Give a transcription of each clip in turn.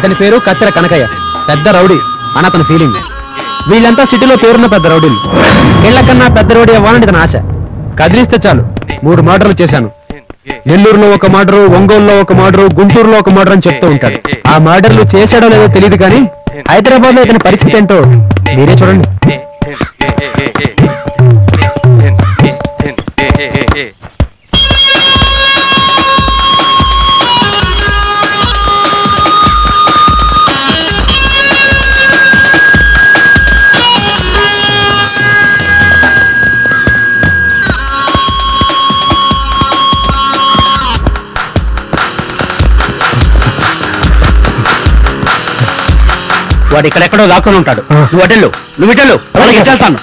ఇతని పేరు కత్తెర కనకయ్య, పెద్ద రౌడీ అని అతని ఫీలింగ్. వీళ్ళంతా సిటీలో తీరున్న పెద్ద రౌడీలు. వీళ్ళకన్నా పెద్ద రౌడీ అవ్వాలని ఇతని ఆశ. కదిలిస్తే చాలు 3 మర్డర్లు చేశాను. నెల్లూరులో ఒక మర్డరు, ఒంగోలులో ఒక మర్డరు, గుంటూరులో ఒక మర్డర్ అని చెప్తూ ఉంటాడు. ఆ మర్డర్లు చేశాడో లేదో తెలియదు, కానీ హైదరాబాద్ లో ఇతని పరిస్థితి ఏంటో మీరే చూడండి. వాడు ఇక్కడెక్కడో లాక్కొని ఉంటాడు. నువ్వు అటెళ్ళు, నువ్వు ఇటెళ్ళు, వాళ్ళకి చేస్తాను.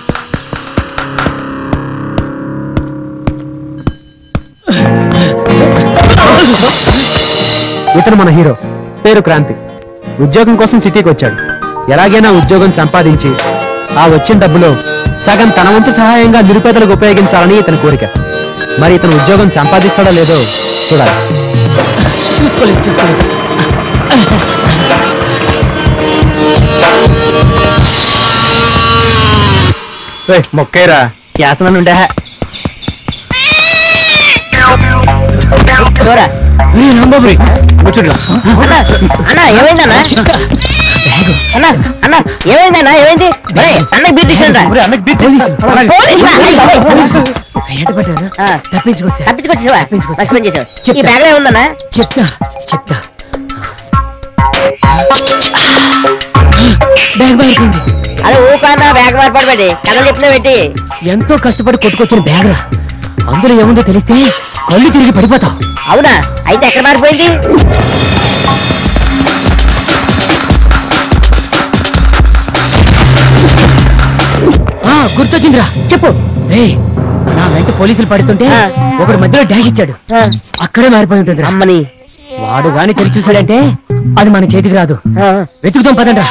ఇతను మన హీరో, పేరు క్రాంతి. ఉద్యోగం కోసం సిటీకి వచ్చాడు. ఎలాగైనా ఉద్యోగం సంపాదించి ఆ వచ్చిన డబ్బులో సగం తన వంతు సహాయంగా నిరుపేదలకు ఉపయోగించాలని ఇతని కోరిక. మరి ఇతను ఉద్యోగం సంపాదిస్తాడో లేదో చూడాలి. చూసుకోలేదు. మొక్కేరా చేస్తున్నానుండే. ఏమైందన్నా? ఏమైంది? అన్నకి బీట్ తప్పించుకొచ్చావా? ఈ బ్యాగ్ లో ఏముందన్నా? చెప్తా. బ్యాగ్ మారిపోయింది. అదే ఊకన్నా బ్యాగ్ మార్పడి కథలు చెప్తున్నా పెట్టి. ఎంతో కష్టపడి కొట్టుకొచ్చిన బ్యాగ్ రా. అందులో ఏముందో తెలిస్తే కళ్ళు తిరిగి పడిపోతావు. అవునా? అయితే ఎక్కడ మారిపోయింది? గుర్తొచ్చిందిరా, చెప్పు. నా వెంట పోలీసులు పడుతుంటే ఒకటి మధ్యలో డాష్ ఇచ్చాడు. అక్కడే మారిపోయి ఉంటుంది. అమ్మని వాడు గాని తెలిసి చూసాడంటే అది మన చేతికి రాదు. వెతుకుతాం, పదండ్రా.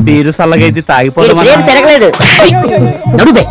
బీరు సల్లగైతే తాగిపోతాం. పెరగలేదు. నడుబే.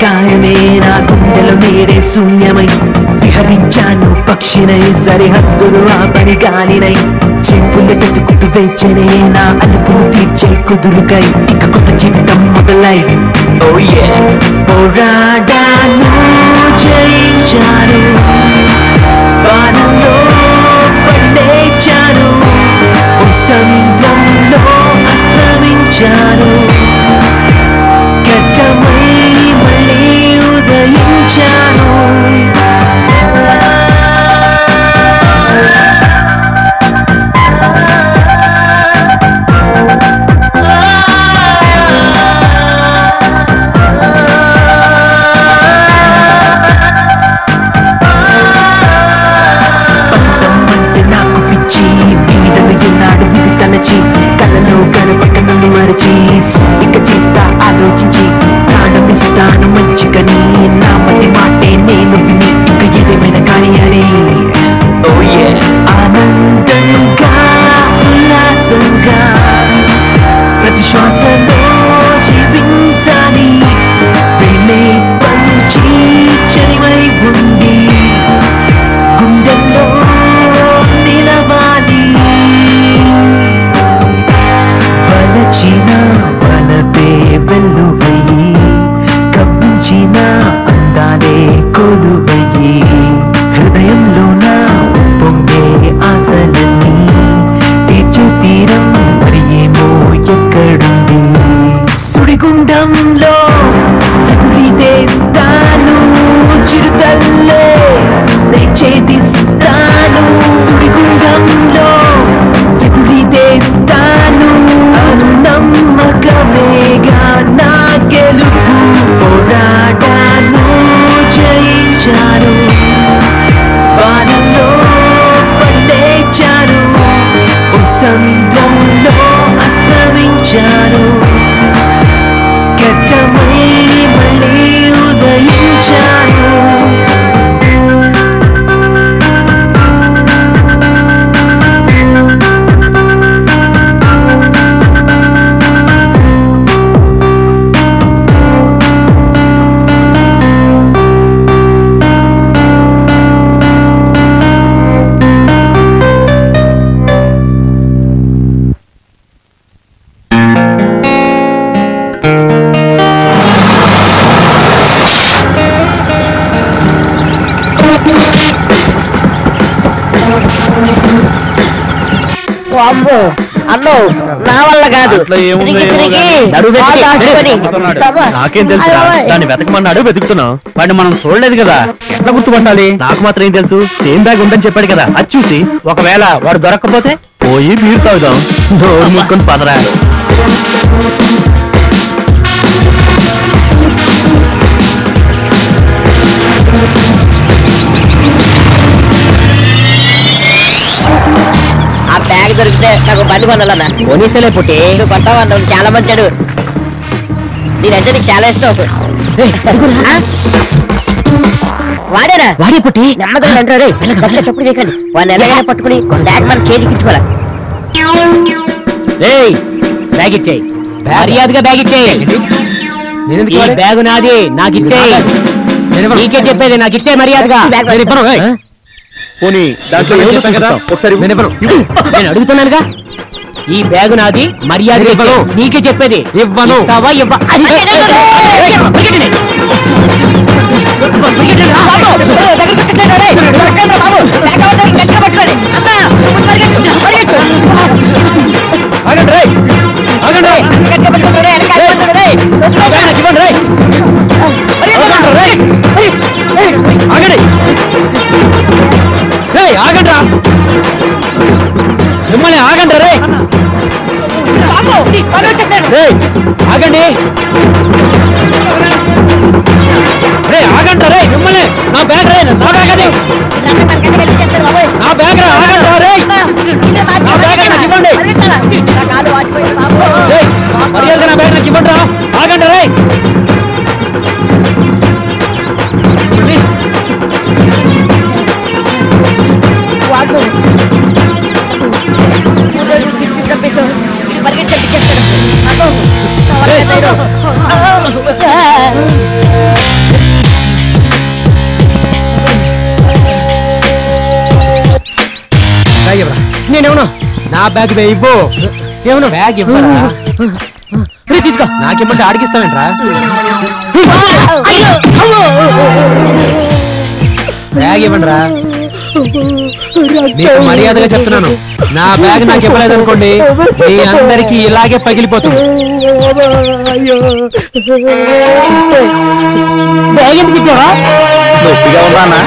గాయమే నా గుండెలో నేడే శూన్యమై విహరించాను పక్షినై, సరిహద్దులు ఆపని గాలినై. చెప్పులు వెతుకుతూ వేచనే నా అలుపును తీర్చే కుదురుకై ఇక కొత్త జీవితం మొదలై. పోరాడాను, జయించాను, బాణంలో పండేచాను, సముద్రంలో అస్తమించాను, గట్టమై మళ్ళీ ఉదయించాను. అమ్మో అన్నో నా వల్ల కాదు. నాకేం తెలుసు, దాన్ని వెతకమన్నాడు, వెతుకుతున్నాం. వాడిని మనం చూడలేదు కదా, ఎట్లా గుర్తుపట్టాలి? నాకు మాత్రం ఏం తెలుసు, సేమ్ బ్యాగ్ ఉందని చెప్పాడు కదా, అది చూసి ఒకవేళ వాడు దొరక్కపోతే పోయి బీరు తాగుదాం. డోర్ మూసుకొని పదరా. ఆ బ్యాగ్ దొరికితే నాకు బండి కొనాలన్నా. పోలీసులే పుట్టి నువ్వు కొంటావా? నువ్వు చాలా మంచాడు, నేనంటే నీకు చాలా ఇష్టం. ఆ? వాడేనా? వాడే పుట్టి నెమ్మదిగా అంటారు. చెప్పుడు చేయకండి, వాడిని ఎలాగైనా పట్టుకుని బ్యాగ్ మనం చేతికిచ్చుకోవాలి. బ్యాగ్ ఇచ్చేయి, మర్యాదగా బ్యాగ్ ఇచ్చేయి. ఈ బ్యాగు నాది, నాకు ఇచ్చేయి. నీకే చెప్పేది, నాకు ఇచ్చే మర్యాదగా. పోనీ దాంట్లో ఏం చెప్పాం కదా, ఒకసారి నేను అడుగుతున్నానుగా. ఈ బ్యాగు నాది, మర్యాద ఇవ్వను. నీకే చెప్పేది, ఇవ్వను. ఆగండ్రా, మిమ్మల్ని ఆగండి రే. ఆగండి రే, ఆగండి రే మిమ్మల్ని. నా బ్యాగ్ రే, నా బ్యాగ్ అది, నా బ్యాగ్ రా. ఆగండి రే, నా బ్యాగ్ నాకు ఇవ్వండి. మర్యాదగా నా బ్యాగ్ నాకు ఇవ్వండి రా. ఆగండి రే. నేనేమన్నా నా బ్యాగ్ ఇవ్వు. ఏమన్నా బ్యాగ్ ఇవ్వరా? తీసుకో. నాకేమంటే ఆడికిస్తావేంట్రా? బ్యాగ్ ఇవ్వండి రా. నీకు మర్యాదగా చెప్తున్నాను, నా బ్యాగ్ నాకు ఇవ్వలేదు అనుకోండి, మీ అందరికి ఇలాగే పగిలిపోతుంది. బ్యాగ్ ఎందుకు ఇచ్చావా? నొప్పిగా ఉన్నానా?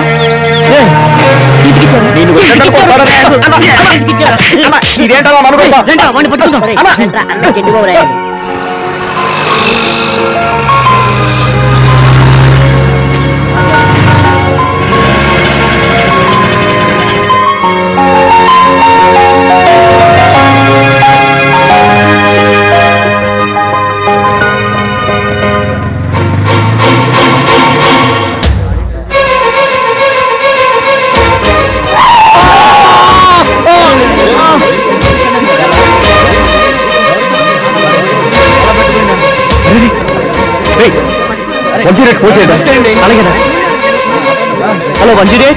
అలాగే. హలో వంజీరే,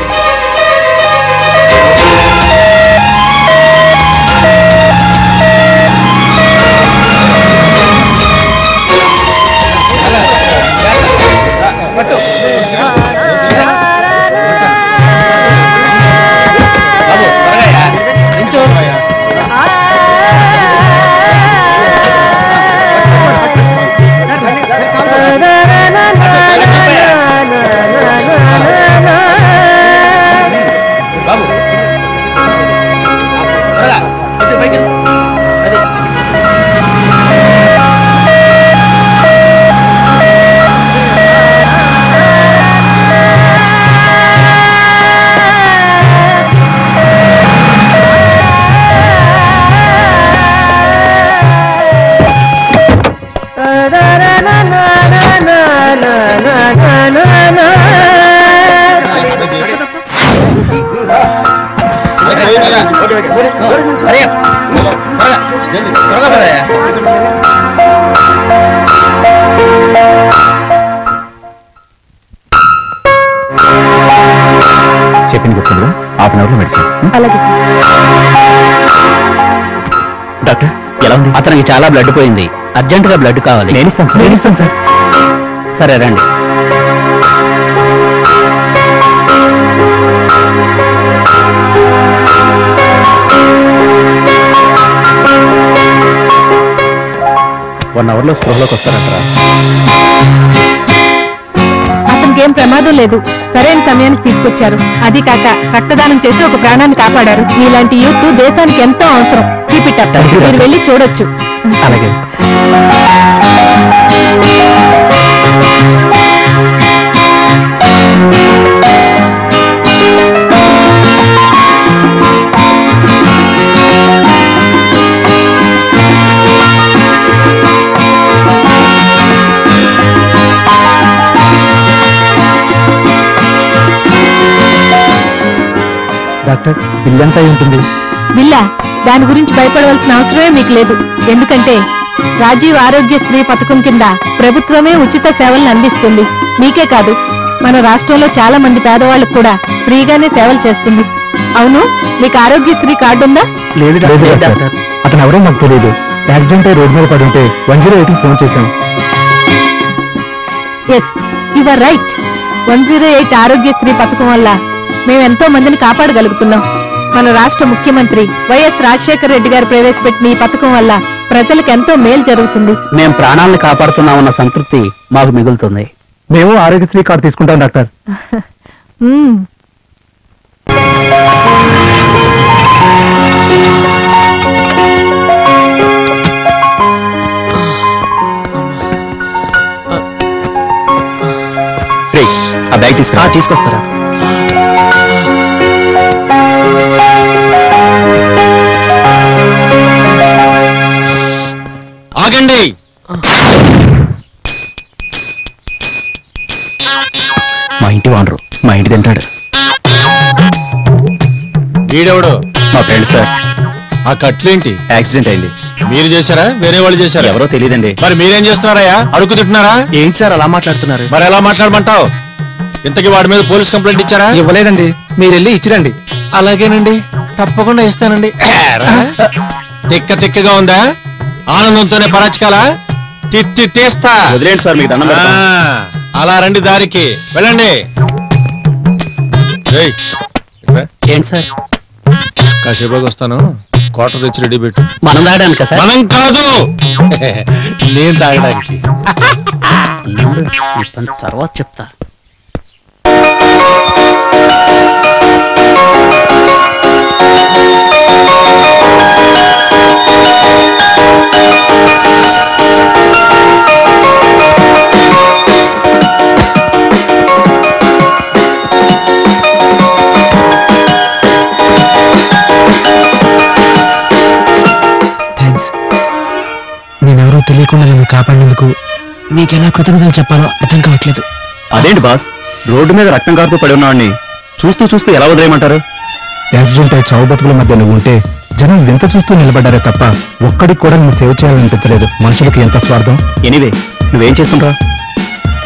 చెప్పింది గుర్తుందా? హాఫ్ అన్ అవర్లో మెడిసిన్. అలాగే సార్. డాక్టర్ ఎలా ఉంది? అతనికి చాలా బ్లడ్ పోయింది, అర్జెంటుగా బ్లడ్ కావాలి. నేను ఇస్తాను సార్. నేను ఇస్తాను సార్. సరే రండి. అవర్లో స్పృహలోకి వస్తారంటారా? అతనికి ఏం ప్రమాదం లేదు, సరైన సమయానికి తీసుకొచ్చారు. అది కాక రక్తదానం చేసి ఒక ప్రాణాన్ని కాపాడారు. ఇలాంటి యూత్ దేశానికి ఎంతో అవసరం. Keep it up. మీరు వెళ్ళి చూడొచ్చు. అలాగే. డాక్టర్, బిల్ ఎంత అయి ఉంటుంది? బిల్లా? దాని గురించి భయపడవలసిన అవసరమే మీకు లేదు. ఎందుకంటే రాజీవ్ ఆరోగ్యశ్రీ పథకం కింద ప్రభుత్వమే ఉచిత సేవలను అందిస్తుంది. మీకే కాదు, మన రాష్ట్రంలో చాలా మంది పేదవాళ్ళకు కూడా ఫ్రీగానే సేవలు చేస్తుంది. అవును, మీకు ఆరోగ్యశ్రీ కార్డు ఉందా? లేదు డాక్టర్. అతను ఎవరో మాకు తెలియదు. యాక్సిడెంట్ అయి రోడ్డు మీద పడి ఉంటే 108 ఫోన్ చేశాం. Yes, you are right. 108 Aarogyasri పథకం వల్ల మేము ఎంతో మందిని కాపాడగలుగుతున్నాం. మన రాష్ట్ర ముఖ్యమంత్రి వైఎస్ రాజశేఖర రెడ్డి గారు ప్రవేశపెట్టిన ఈ పథకం వల్ల ప్రజలకు ఎంతో మేలు జరుగుతుంది. మేము ప్రాణాలను కాపాడుతున్నామన్న సంతృప్తి మాకు మిగులుతుంది. మేము ఆరోగ్యశ్రీ కార్డు తీసుకుంటాం డాక్టర్. ఆ బ్యాగ్ తీసుకొస్తారా? ఆగండి. మా ఇంటి వానరు మా ఇంటి తింటాడు. వీడెవడు? మా ఫ్రెండ్ సార్. ఆ కట్లేంటి? యాక్సిడెంట్ అయింది. మీరు చేశారా, వేరే వాళ్ళు చేశారా? ఎవరో తెలియదండి. మరి మీరేం చేస్తున్నారయ్యా? అడుగు తింటున్నారా? ఏంటి సార్ అలా మాట్లాడుతున్నారు? మరి ఎలా మాట్లాడమంటావు? ఇంతకీ వాడి మీద పోలీస్ కంప్లైంట్ ఇచ్చారా? ఇవ్వలేదండి. మీరు వెళ్ళి ఇచ్చిరండి. అలాగేనండి, తప్పకుండా ఇస్తానండి. తిక్క తిక్కగా ఉందా? ఆనందంతోనే పరాచకాల తీస్తా. వదిలేండి సార్, మీకు దండం పెడతాం. అలా రండి, దారికి వెళ్ళండి. ఏంటి సార్? కాసేపుకి వస్తాను. క్వార్టర్ తెచ్చి రెడీ పెట్టు. మనం తాగడానికి సార్? మనం కాదు, నేను తాగడానికి. తర్వాత చెప్తా. నేనెవరో తెలియకుండా నన్ను కాపాడినందుకు మీకెలా కృతజ్ఞతలు చెప్పాలో అర్థం కావట్లేదు. అదేంటి బాస్, రోడ్డు మీద రక్తం కారుతూ పడి ఉన్నవాడిని చూస్తూ ఎలా వదిలేయమంటారు? యాక్సిడెంట్ అయి చావు బతుకుల మధ్య నువ్వు ఉంటే జనం వింత చూస్తూ నిలబడ్డారే తప్ప ఒక్కడికి కూడా నువ్వు సేవ చేయాలనిపించలేదు. మనుషులకి ఎంత స్వార్థం. ఎనీవే, నువ్వేం చేస్తుంటావు?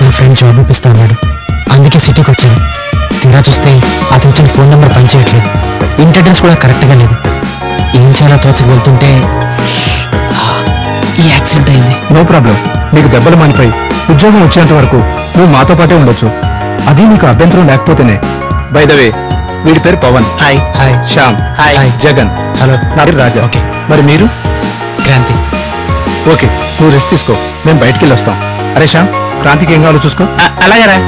నా ఫ్రెండ్ జాబ్ ఇప్పిస్తా అన్నాడు, అందుకే సిటీకి వచ్చాను. తీరా చూస్తే అతను ఇచ్చిన ఫోన్ నెంబర్ పనిచేయట్లేదు. ఇంటి అడ్రస్ కూడా కరెక్ట్గా లేదు. ఏం చేయాలో తోచకు వెళ్తుంటే ఈ యాక్సిడెంట్ అయింది. నో ప్రాబ్లం, నీకు దెబ్బలు మానిపోయి ఉద్యోగం వచ్చేంత వరకు నువ్వు మాతో పాటే ఉండొచ్చు. అది నీకు అభ్యంతరం లేకపోతేనే. బై ద వే, వీడి పేరు Pavan. Hi. Hi. Shyam. Hi. Jagan. Hello. నా పేరు రాజా. ఓకే. మరి మీరు? క్రాంతి. ఓకే, నువ్వు రెస్ట్ తీసుకో, మేము బయటికి వెళ్ళి వస్తాం. అరే శ్యామ్, క్రాంతికి ఏం కావాలో చూసుకో. అలాగేరా.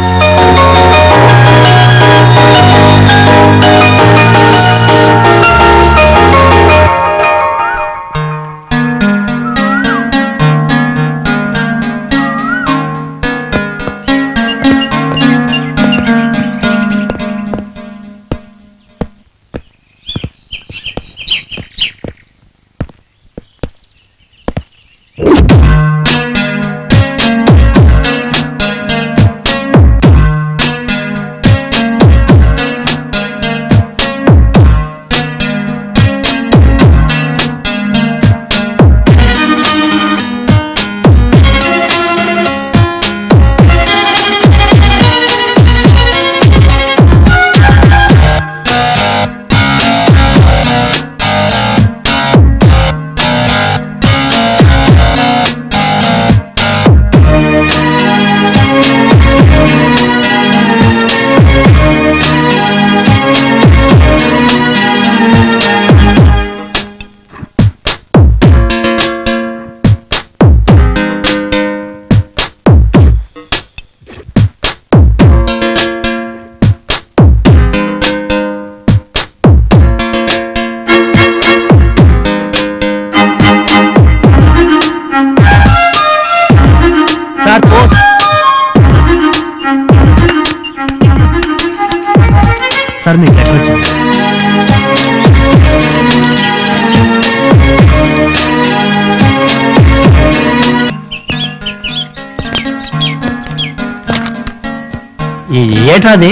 ఏట్రా అది?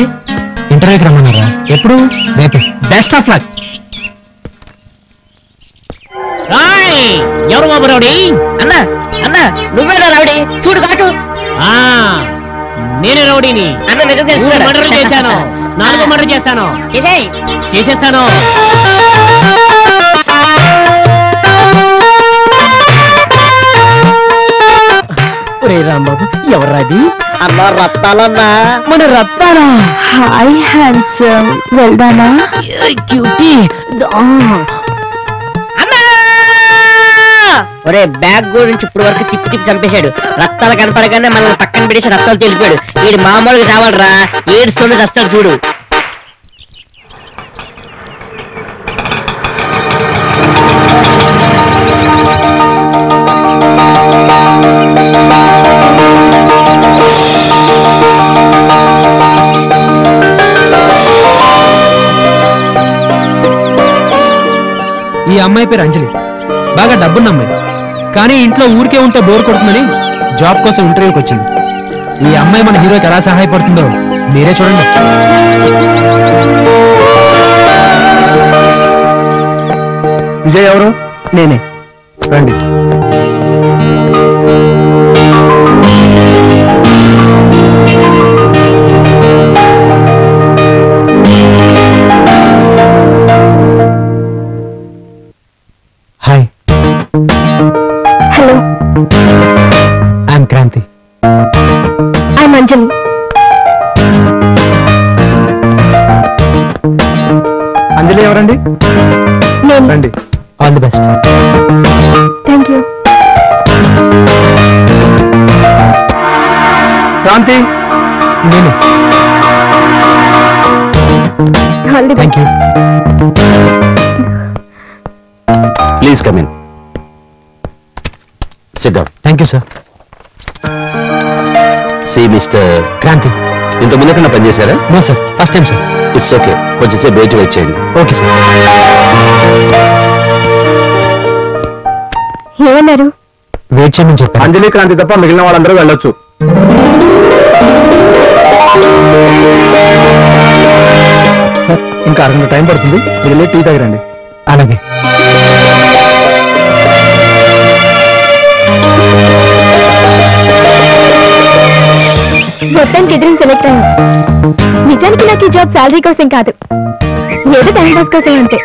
ఇంటర్వ్యూకి రమ్మన్నారా? ఎప్పుడు? రేపు. Best of luck. ఎవరు బాబు రౌడీ? అన్న అన్న నువ్వేనా రౌడీ? చూడు కాటు. నేనే రౌడీని. అన్న నిజం మర్డర్ చేశాను. 4 మర్డర్ చేస్తాను. చేసేస్తాను. రాంబాబు ఎవరాది? అన్న రత్నాలన్నా. మన రత్నాలా? హాయ్ హ్యాండ్సమ్, వెళ్దామా? క్యూటీ. ఒరే బ్యాగ్ గురించి ఇప్పుడు వరకు తిప్పి చంపేశాడు. రక్తాలు కనపడగానే మనల్ని పక్కన పెడేసి రక్తాలు తెలిపాడు. వీడు మామూలుగా చావాలరా, ఏడుస్తోనే చస్తాడు చూడు. ఈ అమ్మాయి పేరు అంజలి, బాగా డబ్బున్న అమ్మాయి. కానీ ఇంట్లో ఊరికే ఉంటే బోర్ కొడుతుందని జాబ్ కోసం ఇంటర్వ్యూకి వచ్చింది. ఈ అమ్మాయి మన హీరోకి ఎలా సహాయపడుతుందో మీరే చూడండి. విజయ్ ఎవరు? నేనే. రండి. Hi. Hello, I'm Kranti. I'm Anjali. Anjali ఎవరండి? నేను. రండి. All the best. Thank you. Kranti. నేను. All the thank best. You. Please come in. Sit down. Thank you sir. See mister Kranti. ఇంత ముందు ఎక్కడ పనిచేశారా? No sir, first time sir. It's okay, కొంచెంసేపు wait చేయండి. Okay sir. ఏమన్నారు? వెయిట్ చేయమని చెప్పాను. అంజలి, క్రాంతి తప్ప మిగిలిన వాళ్ళందరూ వెళ్ళొచ్చు. సార్, ఇంకా అరగంట టైం పడుతుంది, మీరు వెళ్ళి టీ తాగిరండి. అలాగే. మొత్తానికి ఎదురు సెలెక్ట్ అయ్యాను. నిజానికి నాకు ఈ జాబ్ శాలరీ కోసం కాదు, ఏదో టైం పాస్ కోసం అంతే.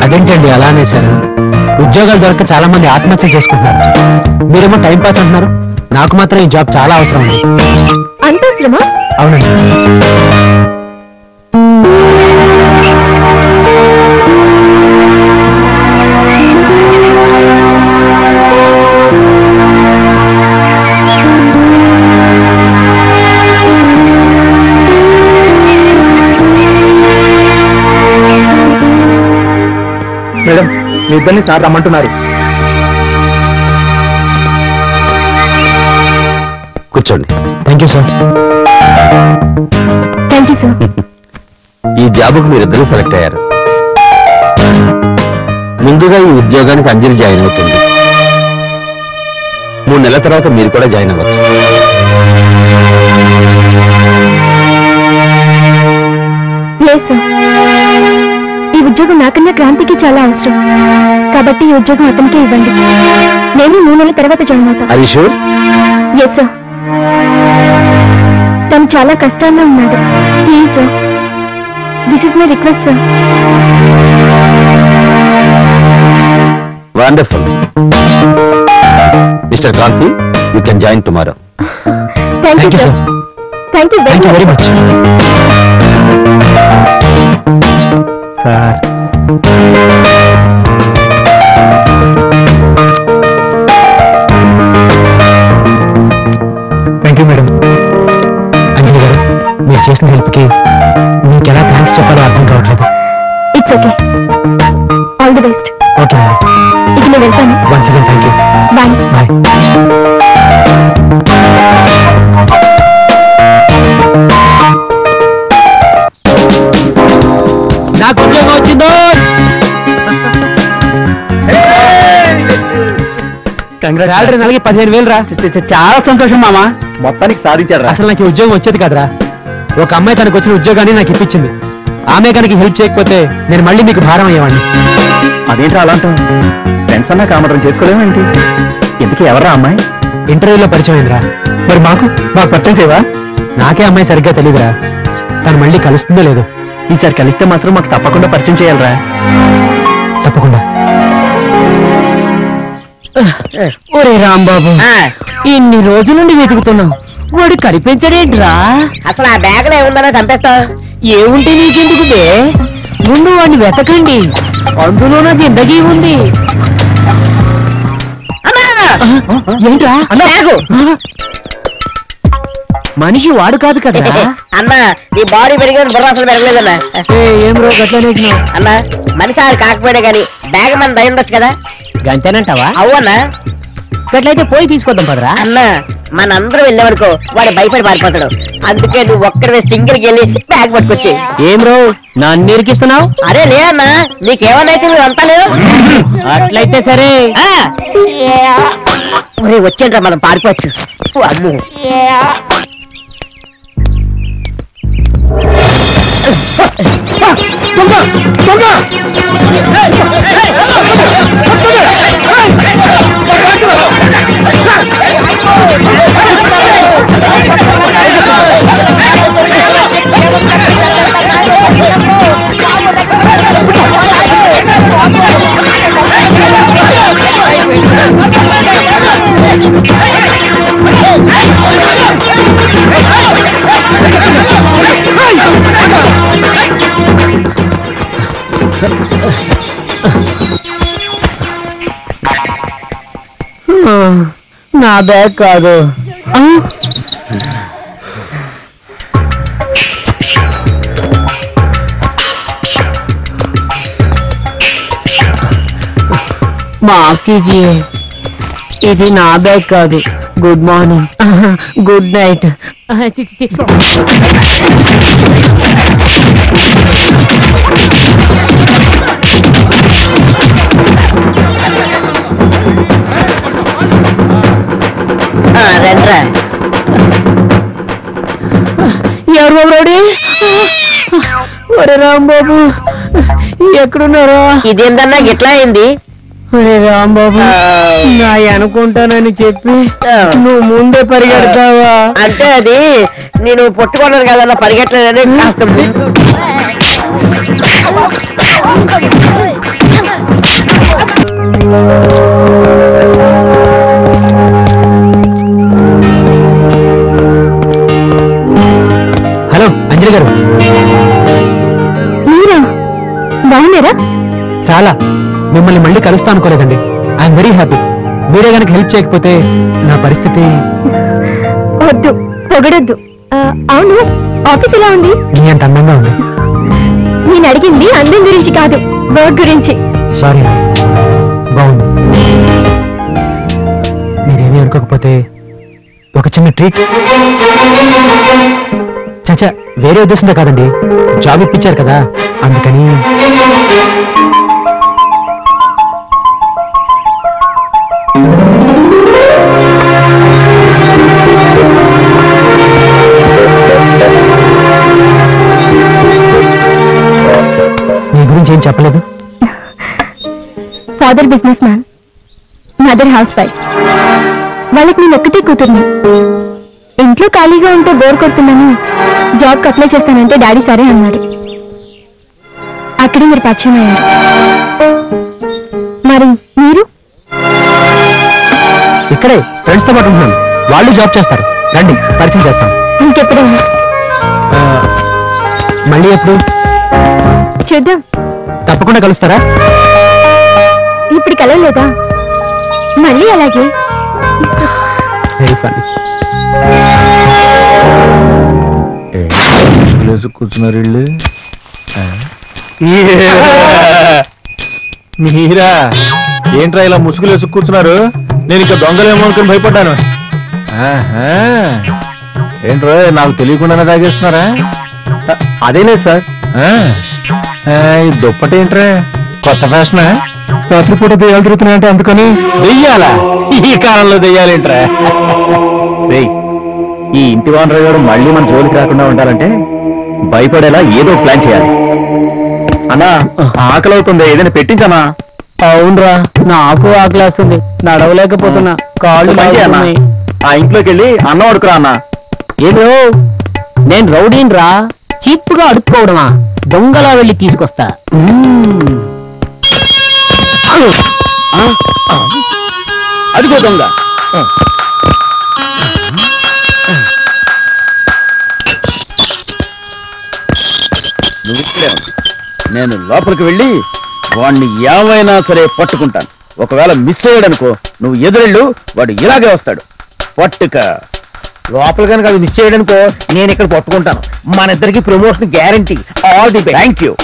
అదేంటండి అలా అనేసారు? ఉద్యోగాలు దొరక చాలా మంది ఆత్మహత్య చేసుకుంటున్నారు. మీరేమో టైం పాస్ అంటున్నారు. నాకు మాత్రం ఈ జాబ్ చాలా అవసరం ఉంది. అంత అవసరమా? అవునండి. మేడం, మీ ఇద్దరిని సార్ రమ్మంటున్నారు. కూర్చోండి. Thank you sir. Thank you sir. ఈ జాబుకు మీరిద్దరూ సెలెక్ట్ అయ్యారు. ముందుగా ఈ ఉద్యోగానికి అంజలి జాయిన్ అవుతుంది. 3 నెలల తర్వాత మీరు కూడా జాయిన్ అవ్వచ్చు. లేదు సార్, ఈ ఉద్యోగం నాకన్నా క్రాంతికి చాలా అవసరం. కాబట్టి ఈ ఉద్యోగం అతనికే ఇవ్వండి. నేను 3 నెలల తర్వాత జాయిన్ అవుతాను. Are you sure? Yes sir. తను చాలా కష్టాల్లో ఉన్నాడు. Please sir, this is my request sir. Wonderful. Mr. Kranti, you can join tomorrow. Thank you thank you sir. Sir. Thank you thank you very much. Sir, thank you madam. Anjali garu, మీరు చేసిన హెల్ప్కి మీకు ఎలా thanks చెప్పాలో అర్థం కావట్లేదు. It's okay. All the best. Okay madam. ఇక నేను వెళ్తాను. Once again thank you. Bye. Bye. నాకు ఉద్యోగం వచ్చిందో. శాలరీ నెలకి 15,000 రా. చాలా సంతోషం మామా, మొత్తానికి సాధించాడు రా. అసలు నాకు ఈ ఉద్యోగం వచ్చేది కదరా. ఒక అమ్మాయి తనకు వచ్చిన ఉద్యోగాన్ని నాకు ఇప్పించింది. ఆమె కనుక హెల్ప్ చేయకపోతే నేను మళ్ళీ మీకు భారం అయ్యేవాడిని. అదేంటో అలా అంటావు? ఫ్రెండ్స్ అన్నా కామరం చేసుకోలేమేంటి? ఎందుకు ఎవరా అమ్మాయి? ఇంటర్వ్యూలో పరిచయం అయిందిరా. మరి మాకు పరిచయం చేయవా? నాకే అమ్మాయి సరిగ్గా తెలియదురా. తను మళ్ళీ కలుస్తుందో లేదో. ఈసారి కలిస్తే మాత్రం మాకు తప్పకుండా పరిచయం చేయాలరా. తప్పకుండా. ఒరే రాంబాబు, ఇన్ని రోజుల నుండి వెతుకుతున్నావు, వాడు కనిపించడేంట్రా? అసలు ఆ బ్యాగ్ లో ఏముందనో చంపేస్తావు. ఏముంటే నీకెందుకు బే? ముందు వాడిని వెతకండి, అందులో నా జిందగీ ఉంది. ఏంట్రా? మనిషి వాడు కాదు కదా. అన్నా నీ బాడీ పెరిగిన బుర్ర అసలు పెరగలేదన్నా. ఏం రో గట్లనే అన్నా మనిషి ఆడు కాకపోయినా గానీ బ్యాగ్ మన దయ ఉండొచ్చు కదా. గంతేనంటావా? అవునా? గట్లయితే పోయి తీసుకొద్దాం పదరా. అన్నా మనందరం వెళ్ళేవనుకో వాడు భయపడి పారిపోతాడు. అందుకే నువ్వు ఒక్కడివే సింగిల్ కి వెళ్ళి బ్యాగ్ పట్టుకొచ్చి. ఏం రో నన్ను ఇరికిస్తున్నావు? అరే లే అన్నా, నీకేమన్నైతే నువ్వు అంతా లేవు. అట్లయితే సరే. ఒరే వచ్చేంట్రా, మనం పారిపోవచ్చు. అమ్ము నా బ్యాగ్ కాదు. మాఫ్ కీజియే, ఇది నా బ్యాగ్ కాదు. Good morning, good night. రండ్రా. ఎవరు బాబు రౌడీ? ఒరే రాంబాబు ఎక్కడున్నారా? ఇదేందన్నా గిట్లా అయింది? ఒరే రాంబాబు, నా అనుకుంటానని చెప్పి నువ్వు ముందే పరిగెడతావా? అంటే అది నేను పొట్టుకున్నాను కదన్నా, పరిగెట్టలేదని కాస్త హలో అంజలి గారు. మీరా? బాగున్నారా? చాలా. మిమ్మల్ని మళ్ళీ కలుస్తా అనుకోలేదండి. I'm very happy. మీరే కనుక హెల్ప్ చేయకపోతే నా పరిస్థితి. వద్దు, పొగడొద్దు. అవును, ఆఫీస్ ఎలా ఉంది? మీ అంత అందంగా ఉంది. నేను అడిగింది అందం గురించి కాదు, వర్క్ గురించి. సారీ, బాగుంది. మీరేమీ అనుకోకపోతే ఒక చిన్న ట్రీట్. చచ్చా, వేరే ఉద్దేశంతో కాదండి, జాబ్ ఇప్పించారు కదా అందుకని. మీ గురించి ఏం చెప్పలేదు? Father business man, mother house wife. వాళ్ళకి నేను ఒక్కటే కూతుర్ని. ఇంట్లో ఖాళీగా ఉంటే బోర్ కొడుతున్నాను, జాబ్కి అప్లై చేస్తానంటే డాడీ సరే అన్నాడు. అక్కడే మీరు పరిచయం అయ్యారు. మరి మీరు? ఇక్కడే ఫ్రెండ్స్ తో పాటు ఉంటున్నాను. వాళ్ళు జాబ్ చేస్తారు. రండి, పరిచయం చేస్తాం. ఇంకెప్పుడైనా మళ్ళీ ఎప్పుడు? చూద్దాం. తప్పకుండా కలుస్తారా? ఇప్పుడు కలవలేదా? మళ్ళీ అలాగే. Very fun. కూర్చున్నారు వీళ్ళు. మీరా ఏంట్రా ఇలా ముసుగులు వేసుకు కూర్చున్నారు? నేను ఇక దొంగలేమో అనుకుని భయపడ్డాను. ఏంట్రా నాకు తెలియకుండానే తాగేస్తున్నారా? అదేనే సార్. ఈ దుప్పటి ఏంట్రా కొత్త ఫ్యాషనా? రాత్రిపూట దెయ్యాలు తిరుగుతున్నాయంటే అందుకని. దెయ్యాలా? ఈ కాలంలో దెయ్యాలేంట్రా? ఈ ఇంటి ఓనర్ గారు మళ్ళీ మన జోలికి రాకుండా ఉండాలంటే భయపడేలా ఏదో ప్లాన్ చేయాలి. అన్నా ఆకలి అవుతుంది, ఏదైనా పెట్టించనా? అవునరా, నాకు ఆకలేస్తుంది, నడవలేకపోతున్నా, కాళ్ళు అన్నా ఆ ఇంట్లోకి వెళ్ళి అన్నం అడుకురా అన్నా. ఏదో నేను రౌడీని రా, చీప్గా అడుక్కోవడమా? దొంగలా వెళ్ళి తీసుకొస్తా. అదిగో దొంగ. నువ్వు ఇక్కడే ఉండు. నేను లోపలికి వెళ్ళి వాడిని ఏమైనా సరే పట్టుకుంటాను. ఒకవేళ మిస్ అయ్యాడనుకో, నువ్వు ఎదురెళ్ళు, వాడు ఇలాగే వస్తాడు. పట్టుక లోపల కనుక అది మిస్ చేయడానికో నేను ఇక్కడ పట్టుకుంటాను. మన ఇద్దరికి promotion guarantee. All the best. Thank you.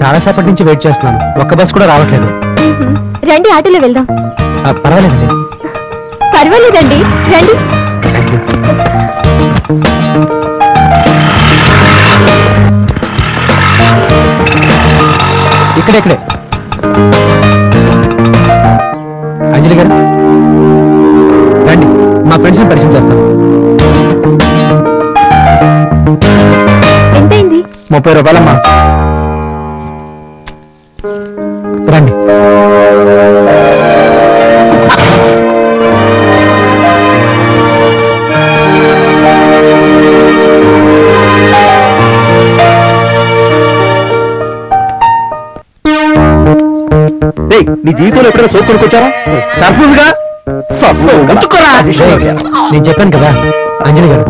చాలా సేపటి నుంచి వెయిట్ చేస్తున్నాను, ఒక్క బస్ కూడా రావట్లేదు. రండి, ఆటోలో వెళ్దాం. పర్వాలేదండి. పర్వాలేదండి, రండి. ఇక్కడే అంజలి గారు రండి, మా ఫ్రెండ్స్ని పరిచయం చేస్తాను. ఎంతైంది? 30 రూపాయలమ్మా. రండి. నీ జీవితంలో ఎప్పుడైనా సోప్ కొనుక్కొచ్చారా? సర్ఫుల్గా నేను చెప్పాను కదా Anjali garu.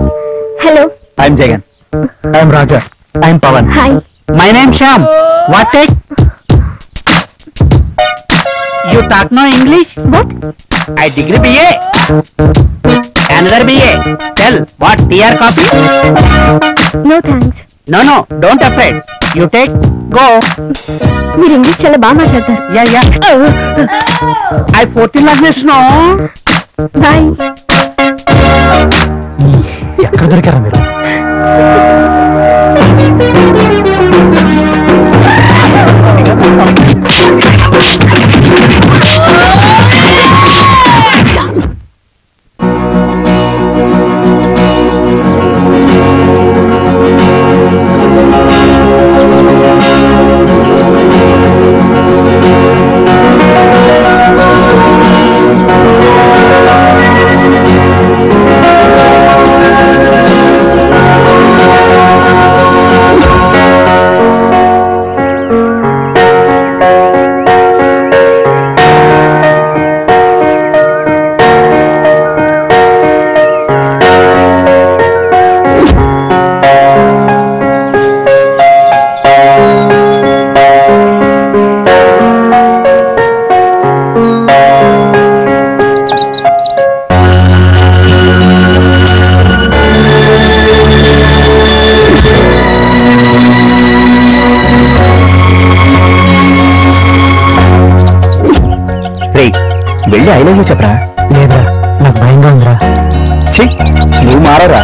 Hello, I'm Jagan. I'm Raja. I'm Pavan. Hi. My name Shyam. What take? You talk no English? What? I degree BA. Another BA. Tell, what tea or coffee? No thanks. No, don't afraid. You take, go. మీరు English చాలా బాగా మాట్లాడతారు. Yeah. I 14 languages, no? Bye. ఎక్కడ దొరికారా మీరు? వెళ్ళి I love you చెప్పరా. లేదురా నాకు భయంగా ఉందిరా. ఛీ, నువ్వు మారరా.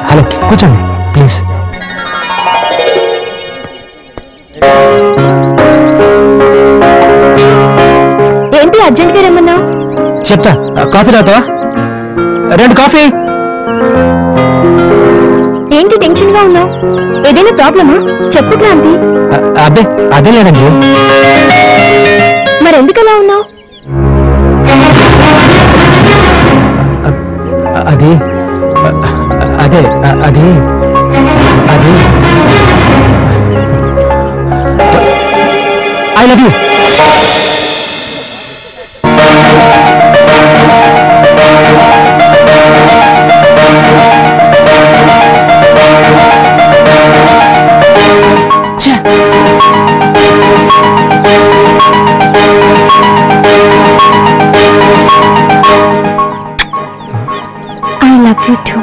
హలో, కూర్చోండి ప్లీజ్. ఏంటి అర్జెంట్గా రమ్మన్నావు? చెప్తా. కాఫీ తాగుతావా? 2 కాఫీ. ఏంటి టెన్షన్ గా ఉన్నావు? ఏదైనా ప్రాబ్లమా? చెప్పు క్రాంతి. అదే అదే లేదండి. మరెందుకలా ఉన్నావు? అది అదే అది అది I love you. I love you too.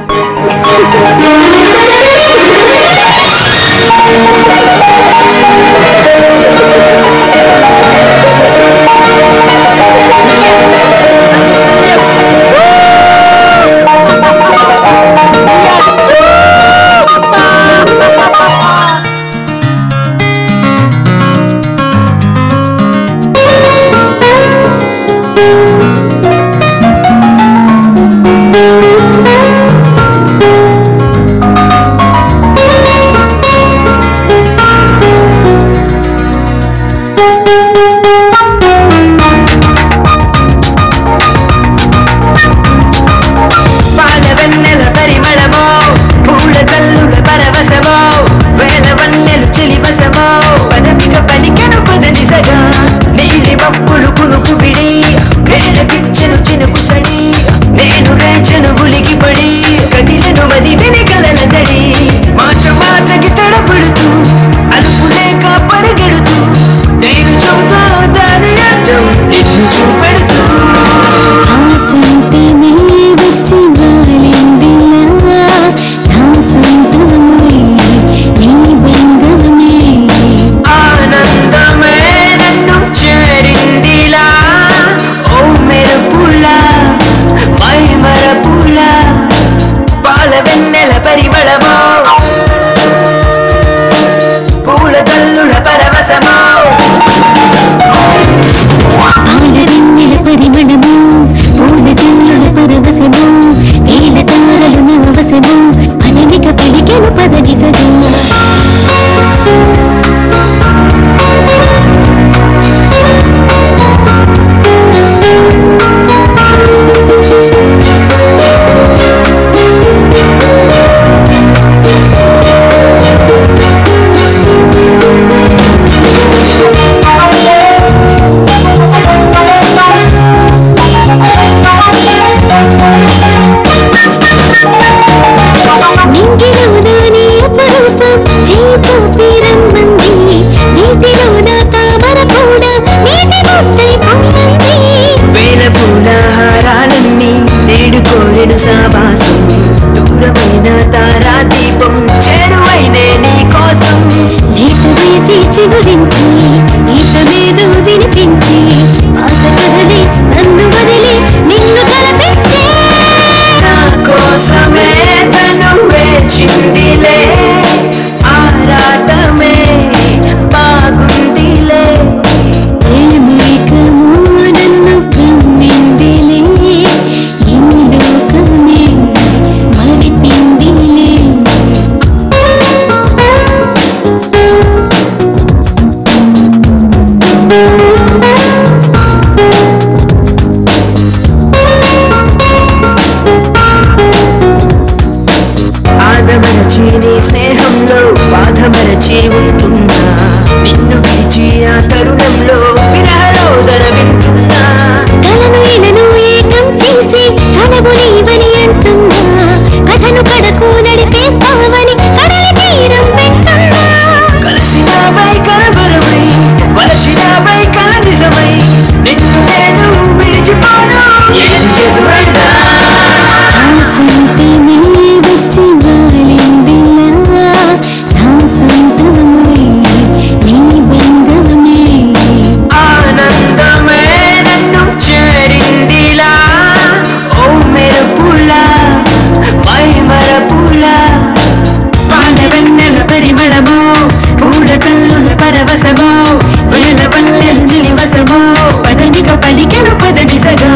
క్షణంలో బాధ మరచి ఉంటున్నా నిన్ను విడిచి ఆ తరుణంలో విరహరోదన వింటున్నా కలను ఇలను ఏకం చేసి కనవు నీవని అంటున్నా కథను కడకు నడిపేస్తావని కడలి తీరం వెంటున్నా కలిసినాపై కలబరమై వలచినాపై కల నిజమై నిన్ను నేను విడిచిపోను ఏది ఎదురైనా సంతి నీ వచ్చి వాలిందిలా నా సంతమై నీ బంధమే ఆనందమే నన్ను చేరిందిలా ఓ మెరుపులా మై మరపులా పాదవెన్నెల పరిమళమో పూల చల్లుల పరవశమో వేల పల్లెలు జిలివసమో పదనిక పలికెను పదనిసగా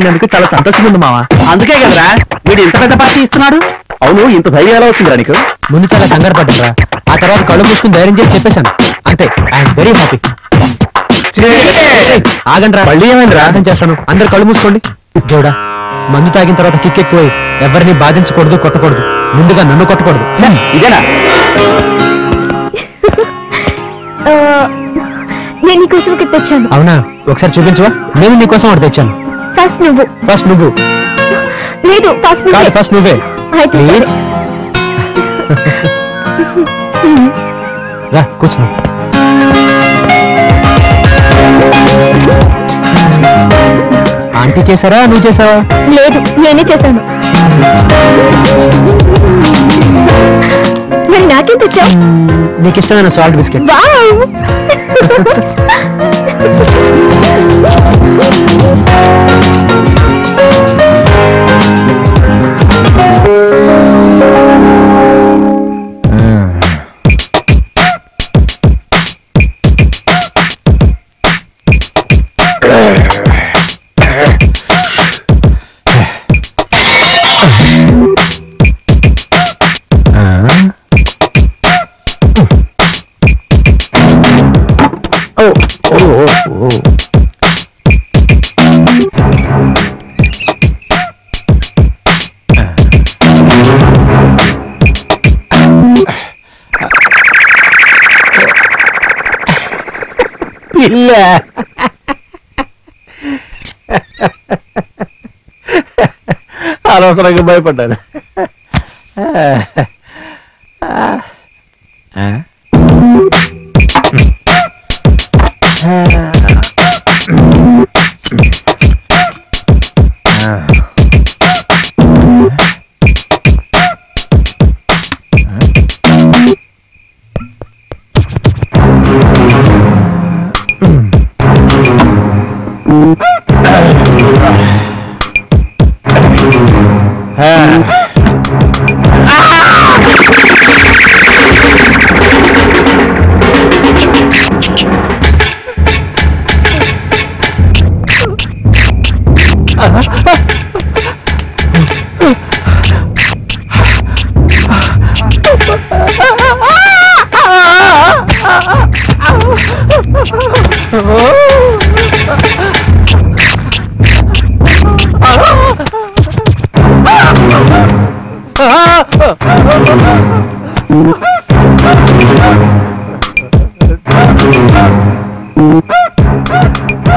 అందుకు చాలా సంతోషంగా ఉంది మావా. అందుకే కదరా వీడు ఇంత పెద్ద పార్టీ ఇస్తున్నాడు. అవును, ఇంత ధైర్యం ఎలా వచ్చిందిరా నీకు? ముందు చాలా కంగారు పడ్డారా, ఆ తర్వాత కళ్ళు మూసుకుని ధైర్యం చేసి చెప్పేశాను అంతే. I'm very happy. ఆగండి రా, మళ్ళీ ఏమైందిరా? ప్రార్థన చేస్తాను. అందరు కళ్ళు మూసుకోండి. జోడా, మందు తాగిన తర్వాత కిక్ ఎక్కువై ఎవరిని బాధించకూడదు, కొట్టకూడదు. ముందుగా నన్ను కొట్టకూడదు. ఇదేనా? నేను నీకోసం ఒకటి తెచ్చాను. అవునా, ఒకసారి చూపించవా? నేను నీకోసం ఒకటి తెచ్చాను. ఫస్ట్ నువ్వు. ఫస్ట్ నువ్వు లేదు, ఫస్ట్ కాదు, ఫస్ట్ నువ్వే. ప్లీజ్ రా కూర్చున్నా. ఆంటీ చేశారా, నువ్వు చేసావా? లేదు, నేనే చేశాను. మరి నాకేం తెచ్చావు? నీకు ఇష్టమైన సాల్ట్ బిస్కెట్. వావ్! అనవసరంగా భయపడ్డాను.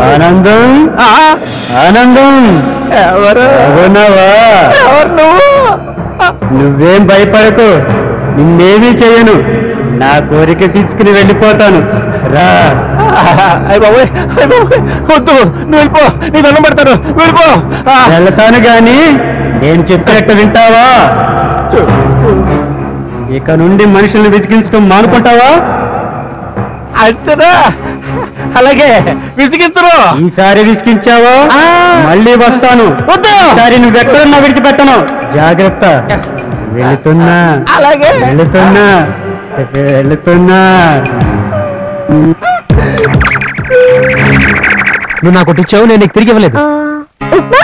ఆనందం, ఆనందం, ఎవరున్నావా? నువ్వేం భయపడకు, నిన్నేమీ చేయను. నా కోరిక తీసుకుని వెళ్ళిపోతాను. రా. వద్దు, నువ్వు వెళ్ళిపో. నీ దండం పెడతాను, వెళ్ళిపో. వెళ్తాను గాని నేను చెప్పినట్టు వింటావా? ఇక నుండి మనుషుల్ని విసిగించడం మానుకుంటావా? అంతేనా? అలాగే, విసిగించరు. ఈసారి విసిగించావా మళ్ళీ వస్తాను. వద్దు, ఈసారి నువ్వెక్కడున్నా విడిచిపెట్టను. జాగ్రత్త. వెళుతున్నా, అలాగే వెళుతున్నా, వెళుతున్నా. నువ్వు నాకు ఒకటి ఇచ్చావు, నేను నీకు తిరిగి ఇవ్వలేదు. ఉప్మా?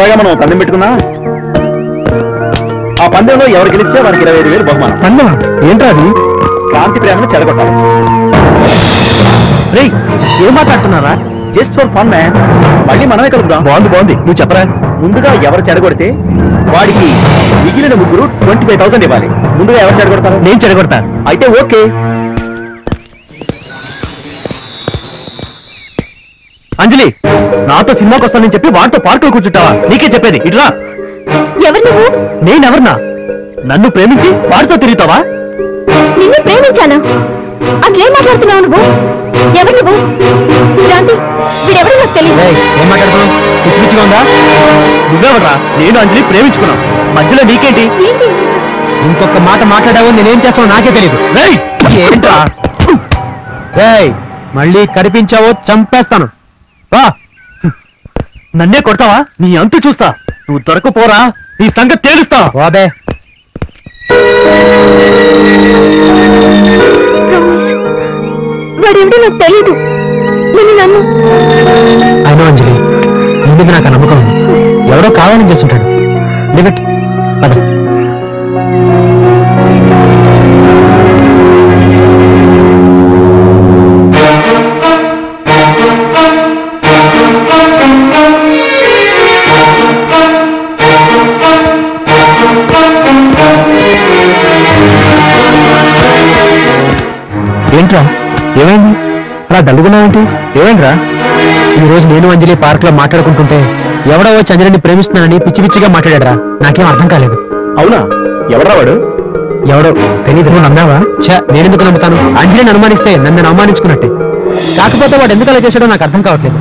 సరదాగా మనం పందెం పెట్టుకున్నా ఆ పందెంలో ఎవరు గెలిస్తే వారికి 25,000 బహుమానం. పందెం ఏంటో అది? క్రాంతి ప్రేమను చెడగొట్టాలి. రేయ్ ఏం మాట్లాడుతున్నారా? Just for fun man. మళ్ళీ మనమే కలుపుదాం. బాగుంది నువ్వు చెప్పరా. ముందుగా ఎవరు చెడగొడితే వాడికి మిగిలిన ముగ్గురు 25,000 ఇవ్వాలి. ముందుగా ఎవరు చెడగొడతారు? నేను చెడగొడతాను. అయితే ఓకే. అంజలి నాతో సినిమాకి వస్తానని చెప్పి వాడితో పార్కులో కూర్చుంటావా? నీకే చెప్పేది ఇట్లా. ఎవరు నువ్వు? నేనెవరన్నా? నన్ను ప్రేమించి వాడితో తిరుగుతావా? నిన్ను ప్రేమించానా? అసలేం మాట్లాడుతున్నావు నువ్వు? ఎవరు నువ్వు? క్రాంతి వీడెవరో నాకు తెలియదు. ఏం మాట్లాడుతున్నావు? పిచ్చి పిచ్చిగా ఉందా? నువ్వెవరా? నేను అంజలి ప్రేమించుకున్నాం. మధ్యలో నీకేంటి? ఏంటి? ఇంకొక మాట మాట్లాడావో నేనేం చేస్తానో నాకే తెలియదు. ఏంట్రా? మళ్ళీ కనిపించావో చంపేస్తాను. నన్నే కొడతావా? నీ అంతు చూస్తా. నువ్వు దొరకపోరా నీ సంగతి తేలుస్తా. బాబే వాడేమిటో నాకు తెలీదు. నన్ను అయినా అంజలి నీ మీద నాకు నమ్మకం ఉంది. ఎవడో కావాలని చేస్తుంటాడు. లిమిట్ పద. ఏంట్రా ఏమైంది? అలా డల్గున్నావేంటి? ఏమైందిరా? ఈ రోజు నేను అంజలి పార్క్ లో మాట్లాడుకుంటుంటే ఎవడో వచ్చి అంజలిని ప్రేమిస్తున్నానని పిచ్చి పిచ్చిగా మాట్లాడారా? నాకేం అర్థం కాలేదు. అవునా? ఎవడ్రా వాడు? ఎవడో తెలీదు. నువ్వు నమ్మావా? నేనెందుకు నమ్ముతాను? అంజలిని అనుమానిస్తే నన్ను అవమానించుకున్నట్టే. కాకపోతే వాడు ఎందుకు అలా చేశాడో నాకు అర్థం కావట్లేదు.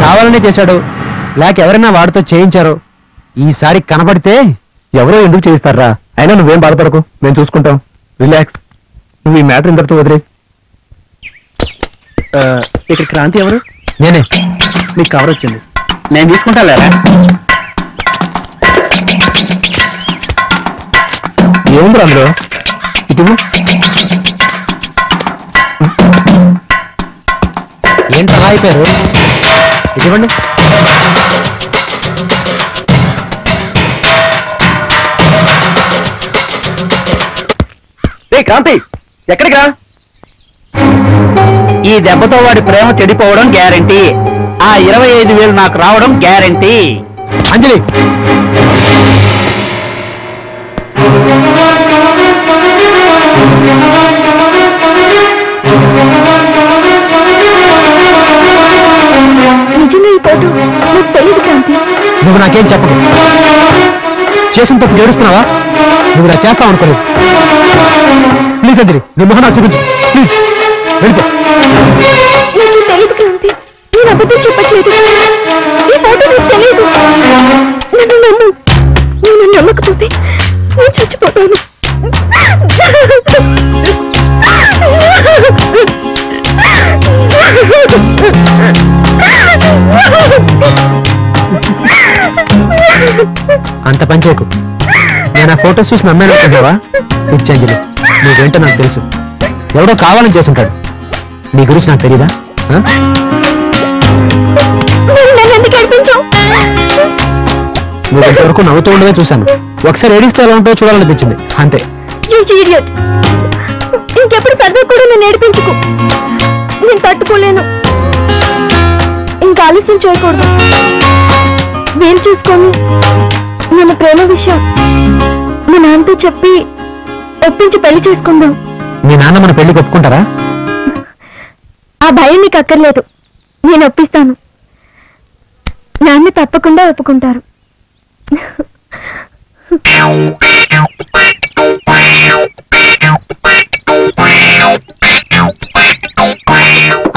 కావాలనే చేశాడు లేక ఎవరైనా వాడితో చేయించారో. ఈసారి కనపడితే ఎవరో ఎందుకు చేయిస్తారా? అయినా నువ్వేం బాధపడకు, మేము చూసుకుంటాం. రిలాక్స్. నువ్వు ఈ మ్యాటర్ ఇంతటితో వదిలే. ఇక్కడ క్రాంతి ఎవరు? నేనే. నీకు కవర్ వచ్చింది, నేను తీసుకుంటా లేరా? ఏముంది అందులో? ఇటు ఏంటి అలా అయిపోయారు? ఇటువంటి క్రాంతి ఎక్కడికి రా? ఈ దెబ్బతో వాడి ప్రేమ చెడిపోవడం గ్యారంటీ. ఆ 25,000 నాకు రావడం గ్యారంటీ. అంజలి నిజంగా ఈ ఫోటో నాకు తెలియదు క్రాంతి. నువ్వు నాకేం చెప్పకు. చేసిన తప్పు ఏడుస్తున్నావా? నువ్వు ఇలా చేస్తావు అనుకోలేదు. ప్లీజ్ అంజలి నీ మొహం నాకు చూపించు. ప్లీజ్ వెళ్ళిపో. నాకు తెలియదు క్రాంతి. నేను అబద్ధం చెప్పట్లేదు. ఈ ఫోటో నాకు తెలియదు. నన్ను నమ్ము. నేను నమ్మకపోతే నేను చచ్చిపోతాను. అంత పనిచేయకు. నేను ఆ ఫోటోస్ చూసి నమ్మాను అనుకుంటావా? పిచ్చంజలి నీకేంటో నాకు తెలుసు. ఎవడో కావాలని చేసుంటాడు. నీ గురించి నాకు తెలీదా? నువ్వు ఇంతవరకు నవ్వుతూ ఉండవే చూశాను. ఒకసారి ఏడిస్తే ఎలా ఉంటో చూడాలనిపించింది అంతే. ఇంకెప్పుడు సర్వే కూడా నేను ఏడిపించుకు. నేను తట్టుకోలేను. ఇంకా ఆలస్యం చేయకూడదు. వీలు చూసుకొని మన ప్రేమ విషయం మా నాన్నతో చెప్పి ఒప్పించి పెళ్లి చేసుకుందాం. మీ నాన్న మన పెళ్లికి ఒప్పుకుంటారా? ఆ భయం నీకు అక్కర్లేదు. నేను ఒప్పిస్తాను. నాన్న తప్పకుండా ఒప్పుకుంటారు.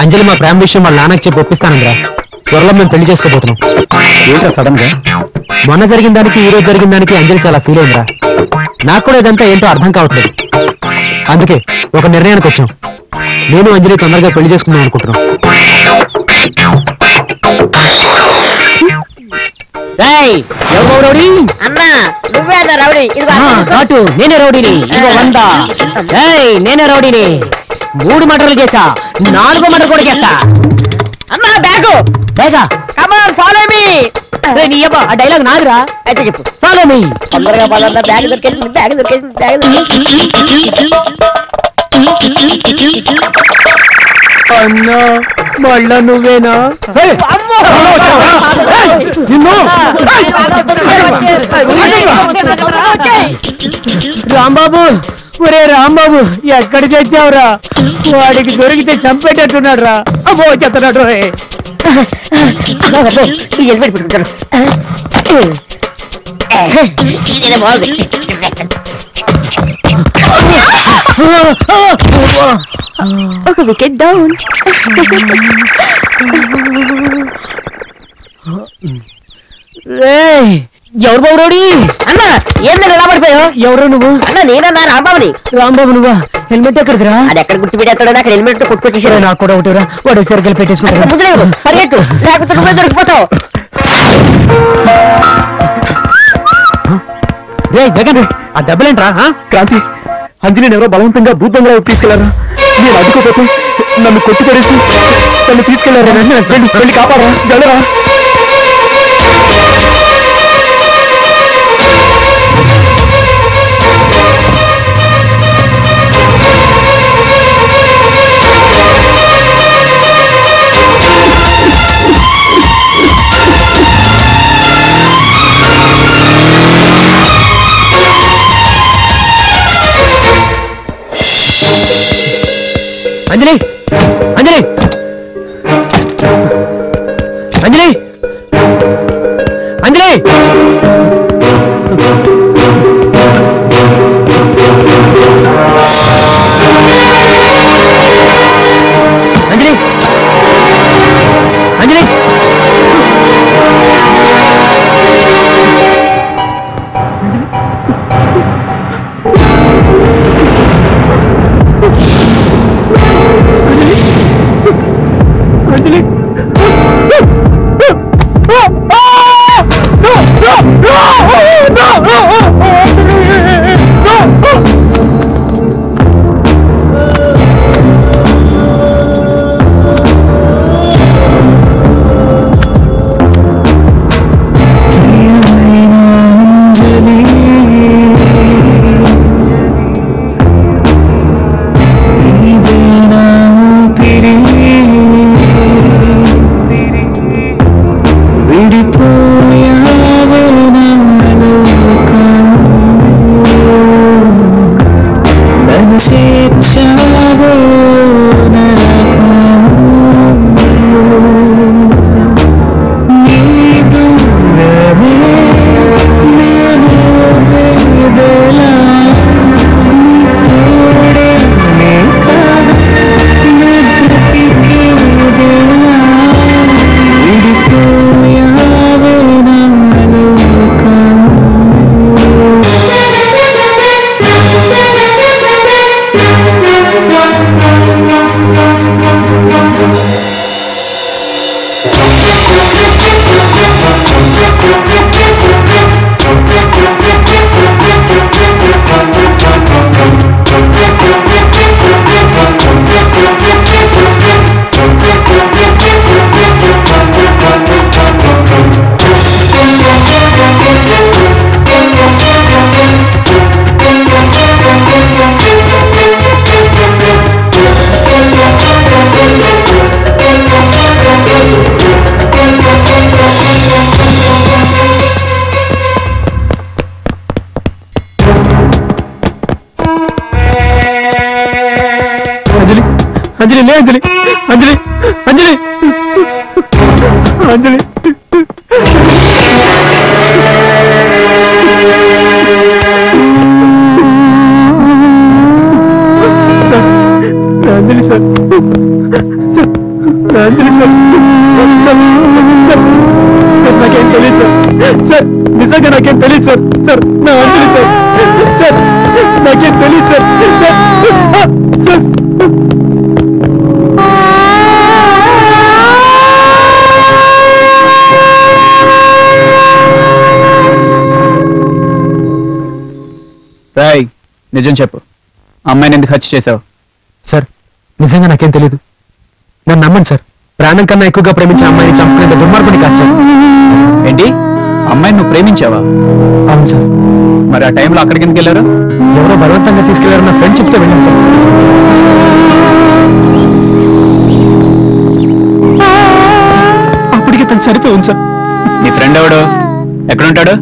అంజలి మా ప్రేమ విషయం వాళ్ళ నాన్నకి చెప్పి ఒప్పిస్తానంద్రా. త్వరలో మేము పెళ్లి చేసుకోబోతున్నాం. ఏంట్రా సడన్ గా? మొన్న జరిగిన దానికి ఈ రోజు జరిగిన దానికి అంజలి చాలా ఫీల్ అయిందిరా. నాకు కూడా ఇదంతా ఏంటో అర్థం కావట్లేదు. అందుకే ఒక నిర్ణయానికి వచ్చాం. నేను అంజలి తొందరగా పెళ్లి చేసుకుందాం అనుకుంటున్నాం. అన్నా నువ్వే అన్న రౌడీ. కాటు నేనే రౌడీని. ఇదిగో 100. నేనే రౌడీని. 3 మర్డర్లు చేశా, 4వ మర్డర్ కూడా చేస్తా. అన్నా బ్యాగు బేగా కమాన్ ఫాలో మీ నీ అబ్బా ఆ డైలాగ్ నాదిరా. అయితే చెప్పు. Follow me. తొందరగా పదండి, బ్యాగ్ దొరికేసింది, బ్యాగ్ దొరికేసింది, బ్యాగ్ అన్నా మళ్ళా నువ్వేనా? రాంబాబు, ఒరే రాంబాబు, ఎక్కడ చచ్చావురా? వాడికి దొరికితే చంపేటట్టున్నాడు రా. అబ్బో చెత్తనాడు. హెల్మెట్ పెట్టుకుంటాను. ఇదేనా బాగుంది. ఒక వికెట్ డౌన్. ఎవరు బాబురాడి? అన్న ఏందని ఎలా పడిపోయావు? ఎవరు నువ్వు? అన్న నేనన్నా రాంబాబుని. రాంబాబు నువ్వా? హెల్మెట్ ఎక్కడిదిరా? అది ఎక్కడ గుర్తు పెట్టేస్తాడో అక్కడ హెల్మెట్ కొట్టుకొచ్చేసాడు. నాకు కూడా ఒకటిరా. వాడు సరిగ్గా పెట్టేసుకుంటా. ముందులేదు పరిగెట్టు, లేకపోతే నువ్వే దొరికిపోతావు. రే జగన్, ఆ దెబ్బలేంట్రా? క్రాంతి, అంజలిని ఎవరో బలవంతంగా భూతంగా తీసుకెళ్లారా? నేను అడ్డుకోపోతే నన్ను కొట్టి పడేసి నన్ను తీసుకెళ్లారా? వెళ్ళి కాపాడరా, వెళ్ళరా. అంజలి, అంజలి, అంజలి, అంజలి. అంజలి, అంజలి. అంజలి, లే అంజలి, అంజలి, అంజలి, అంజలి. అంజలి సార్, అంజలి సార్, నాకేం తెలియదు సార్. సార్ నిజంగా నాకేం తెలియదు సార్. సార్ నా అంజలి సార్. సార్ నాకేం తెలియదు సార్. సార్ సార్ రాయ్, నిజం చెప్పు, అమ్మాయిని ఎందుకు హత్య చేశావు? సార్ నిజంగా నాకేం తెలీదు, నన్ను నమ్మండి సార్. ప్రాణం కన్నా ఎక్కువగా ప్రేమించిన అమ్మాయిని చంపుకునేంత దుర్మార్గుని కాదు సార్. ఏంటి అమ్మాయిని నువ్వు ప్రేమించావా? అవును సార్. మరి ఆ టైంలో అక్కడికి ఎందుకు వెళ్ళారు? ఎవరో బలవంతంగా తీసుకెళ్లారన్న ఫ్రెండ్ చెప్తే వెళ్ళాం సార్. అప్పటికే తను సరిపోయింది సార్. నీ ఫ్రెండ్ ఎవడు? ఎక్కడుంటాడు?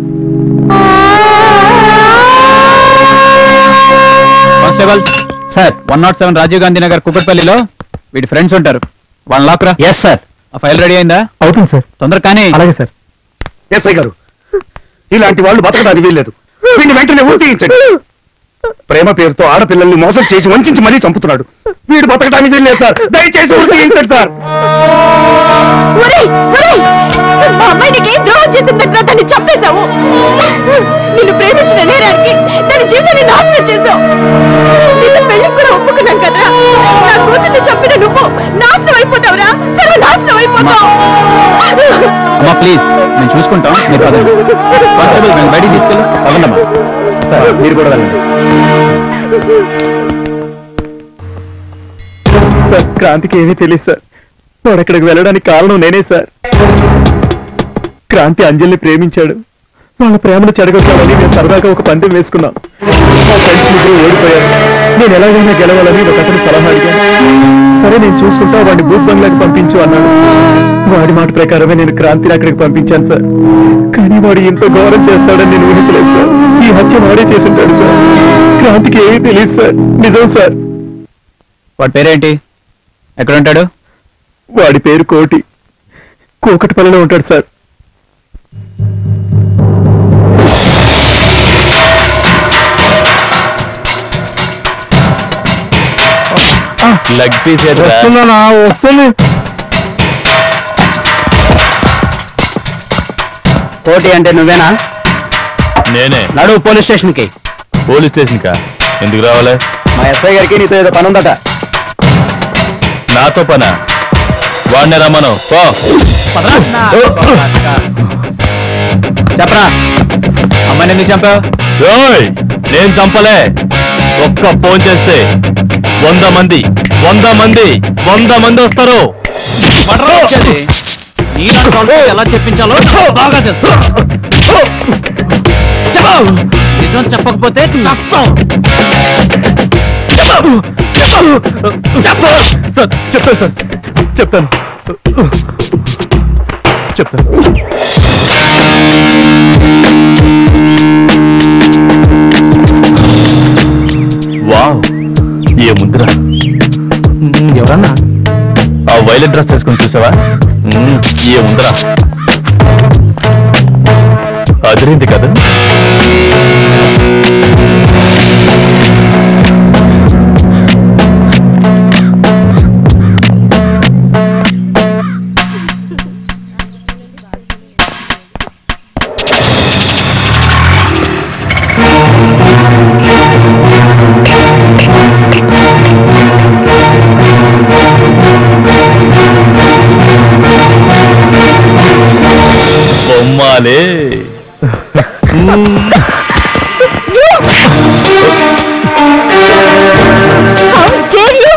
కానిస్టేబుల్ సార్, 107 రాజీవ్ గాంధీ నగర్ కుక్కట్పల్లిలో వీడి ఫ్రెండ్స్ ఉంటారు. వాళ్ళని లాక్రా. Yes sir. ఆ ఫైల్ రెడీ అయిందా? అవుతుంది సార్. తొందర కానీ. అలాగే సార్. ఎస్ఐ గారు, ఇలాంటి వాళ్ళు బతకడానికి వీల్లేదు. వీడిని వెంటనే ఊరి తీయించండి. ప్రేమ పేరుతో ఆడపిల్లల్ని మోసం చేసి వంచి మరీ చంపుతున్నాడు. వీడు బతకడానికి వీల్లేదు సార్. దయచేసి ఊరి తీయించండి సార్. మా అమ్మాయికి ఏం ద్రోహం చేసిందంటే దాన్ని చంపేశావు. నిన్ను ప్రేమించిన నేరానికి దాని జీవితాన్ని నాశనం చేశావు. నిన్ను పెళ్లి కూడా ఒప్పుకున్నాం కదా. నా కూతుర్ని చంపిన నువ్వు నాశనం అయిపోతావురా. సర్వనాశనం అయిపోతావు. అమ్మా ప్లీజ్, నేను చూసుకుంటాం. మీరు పదండి. కానిస్టేబుల్ మేము బయటికి తీసుకెళ్ళి పదండమ్మా. సార్ మీరు కూడా వెళ్ళండి. సార్ క్రాంతికి ఏమీ తెలియదు సార్. వాడు అక్కడికి వెళ్ళడానికి కారణం నేనే సార్. క్రాంతి అంజలిని ప్రేమించాడు. వాళ్ళ ప్రేమను చెడగొట్టాలని నేను సరదాగా ఒక పందెం వేసుకున్నాం. మా ఫ్రెండ్స్ ముగ్గురు ఓడిపోయారు. నేను ఎలాగైనా గెలవాలని ఒక అతను సలహా అడిగాను. సరే నేను చూసుకుంటా వాడిని బూత్ బంగ్లాకి పంపించు అన్నాడు. వాడి మాట ప్రకారమే నేను క్రాంతిని అక్కడికి పంపించాను సార్. కానీ వాడు ఇంత ఘోరం చేస్తాడని నేను ఊహించలేదు సార్. ఈ హత్య వాడే చేసుంటాడు సార్. క్రాంతికి ఏమీ తెలియదు సార్. నిజం సార్. వాడి పేరేంటి? ఎక్కడ ఉంటాడు? వాడి పేరు కోటి. కూకట్పల్లిలో ఉంటాడు సార్. లెగ్ పీస్ వస్తుంది. కోటి అంటే నువ్వేనా? నేనే. నడు పోలీస్ స్టేషన్ కి. పోలీస్ స్టేషన్ కా? ఎందుకు రావాలి? మా ఎస్ఐ గారికి నీతో ఏదో పని ఉందట. నాతో పనా? వాడినే రమ్మను. చెప్పరా, అమ్మాయిని ఎందుకు చంపావు? నేను చంపలే. ఒక్క ఫోన్ చేస్తే 100 మంది వస్తారు. ఎలా చెప్పించాలో బాగా తెలుసు. నిజం చెప్పకపోతే చస్తాం. చెప్తాను సార్. చెప్తాను. వావ్, ఏముందిరా? ఎవరన్నా? ఆ వైలెట్ డ్రెస్ వేసుకొని చూసావా? ఏముందిరా? అదిరింది కదా? బొమ్మాలే. How dare you?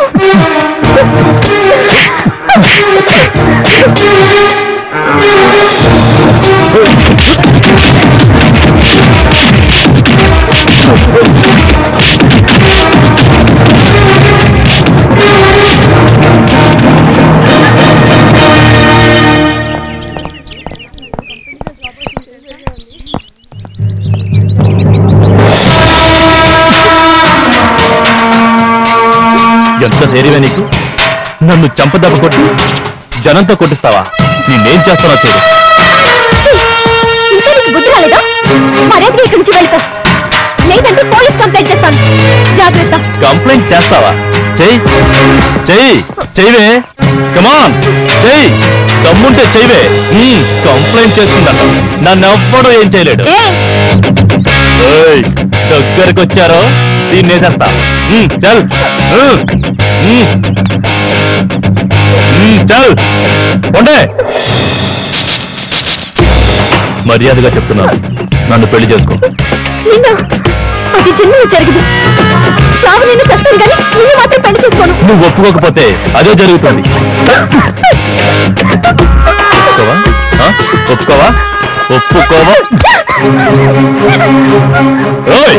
ఎంత ధైర్యమే నీకు? నన్ను చంపదెబ్బ కొట్టి జనంతో కొట్టిస్తావా? నేనేం చేస్తానో చూడు. ఇంకా నీకు బుద్ధి రాలేదా? మర్యాదగా ఇక్కడి నుంచి వెళ్ళిపో. లేదంటే పోలీస్ కంప్లైంట్ చేస్తాను. జాగ్రత్త. కంప్లైంట్ చేస్తావా? చెయ్యివే. కమాన్ చెయ్యి. దమ్ముంటే చెయ్యివే. కంప్లైంట్ చేస్తుందట. నన్నెవ్వడూ ఏం చేయలేడు. దగ్గరకు వచ్చారో దీన్ని వేసేస్తా. చల్ చల్ ఉండే. మర్యాదగా చెప్తున్నాను, నన్ను పెళ్లి చేసుకో. అది జన్మలో జరిగింది. చావు నేను చేస్తాను కానీ నువ్వు మాత్రం పెళ్లి చేసుకోను. నువ్వు ఒప్పుకోకపోతే అదే జరుగుతుంది. ఒప్పుకోవా? ఒప్పుకోవా? ఓయ్!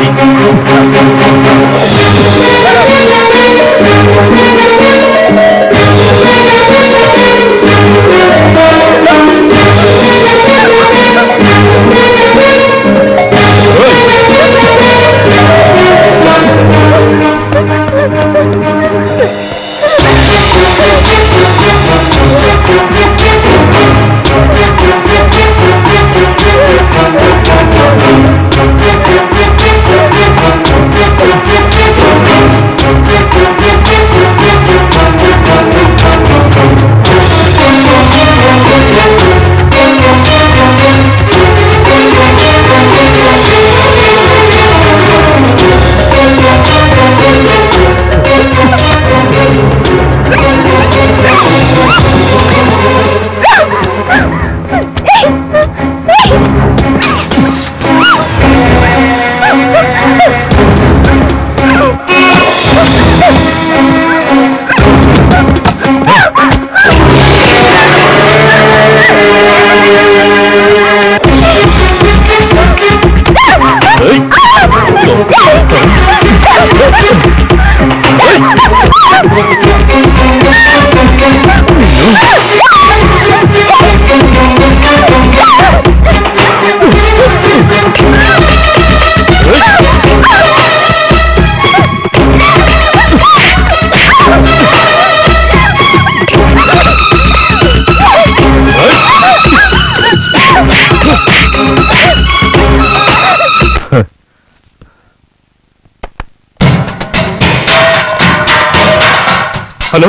Hello,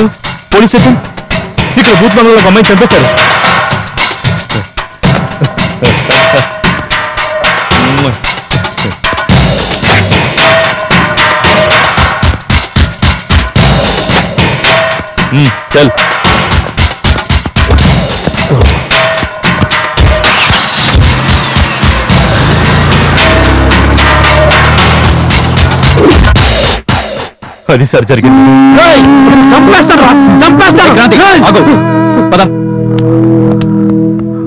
police station. ఇక్కడ బూత్ బంగ్లాలో ఒక అమ్మాయిని చంపేశారు. చల్. అది సార్ జరిగింది.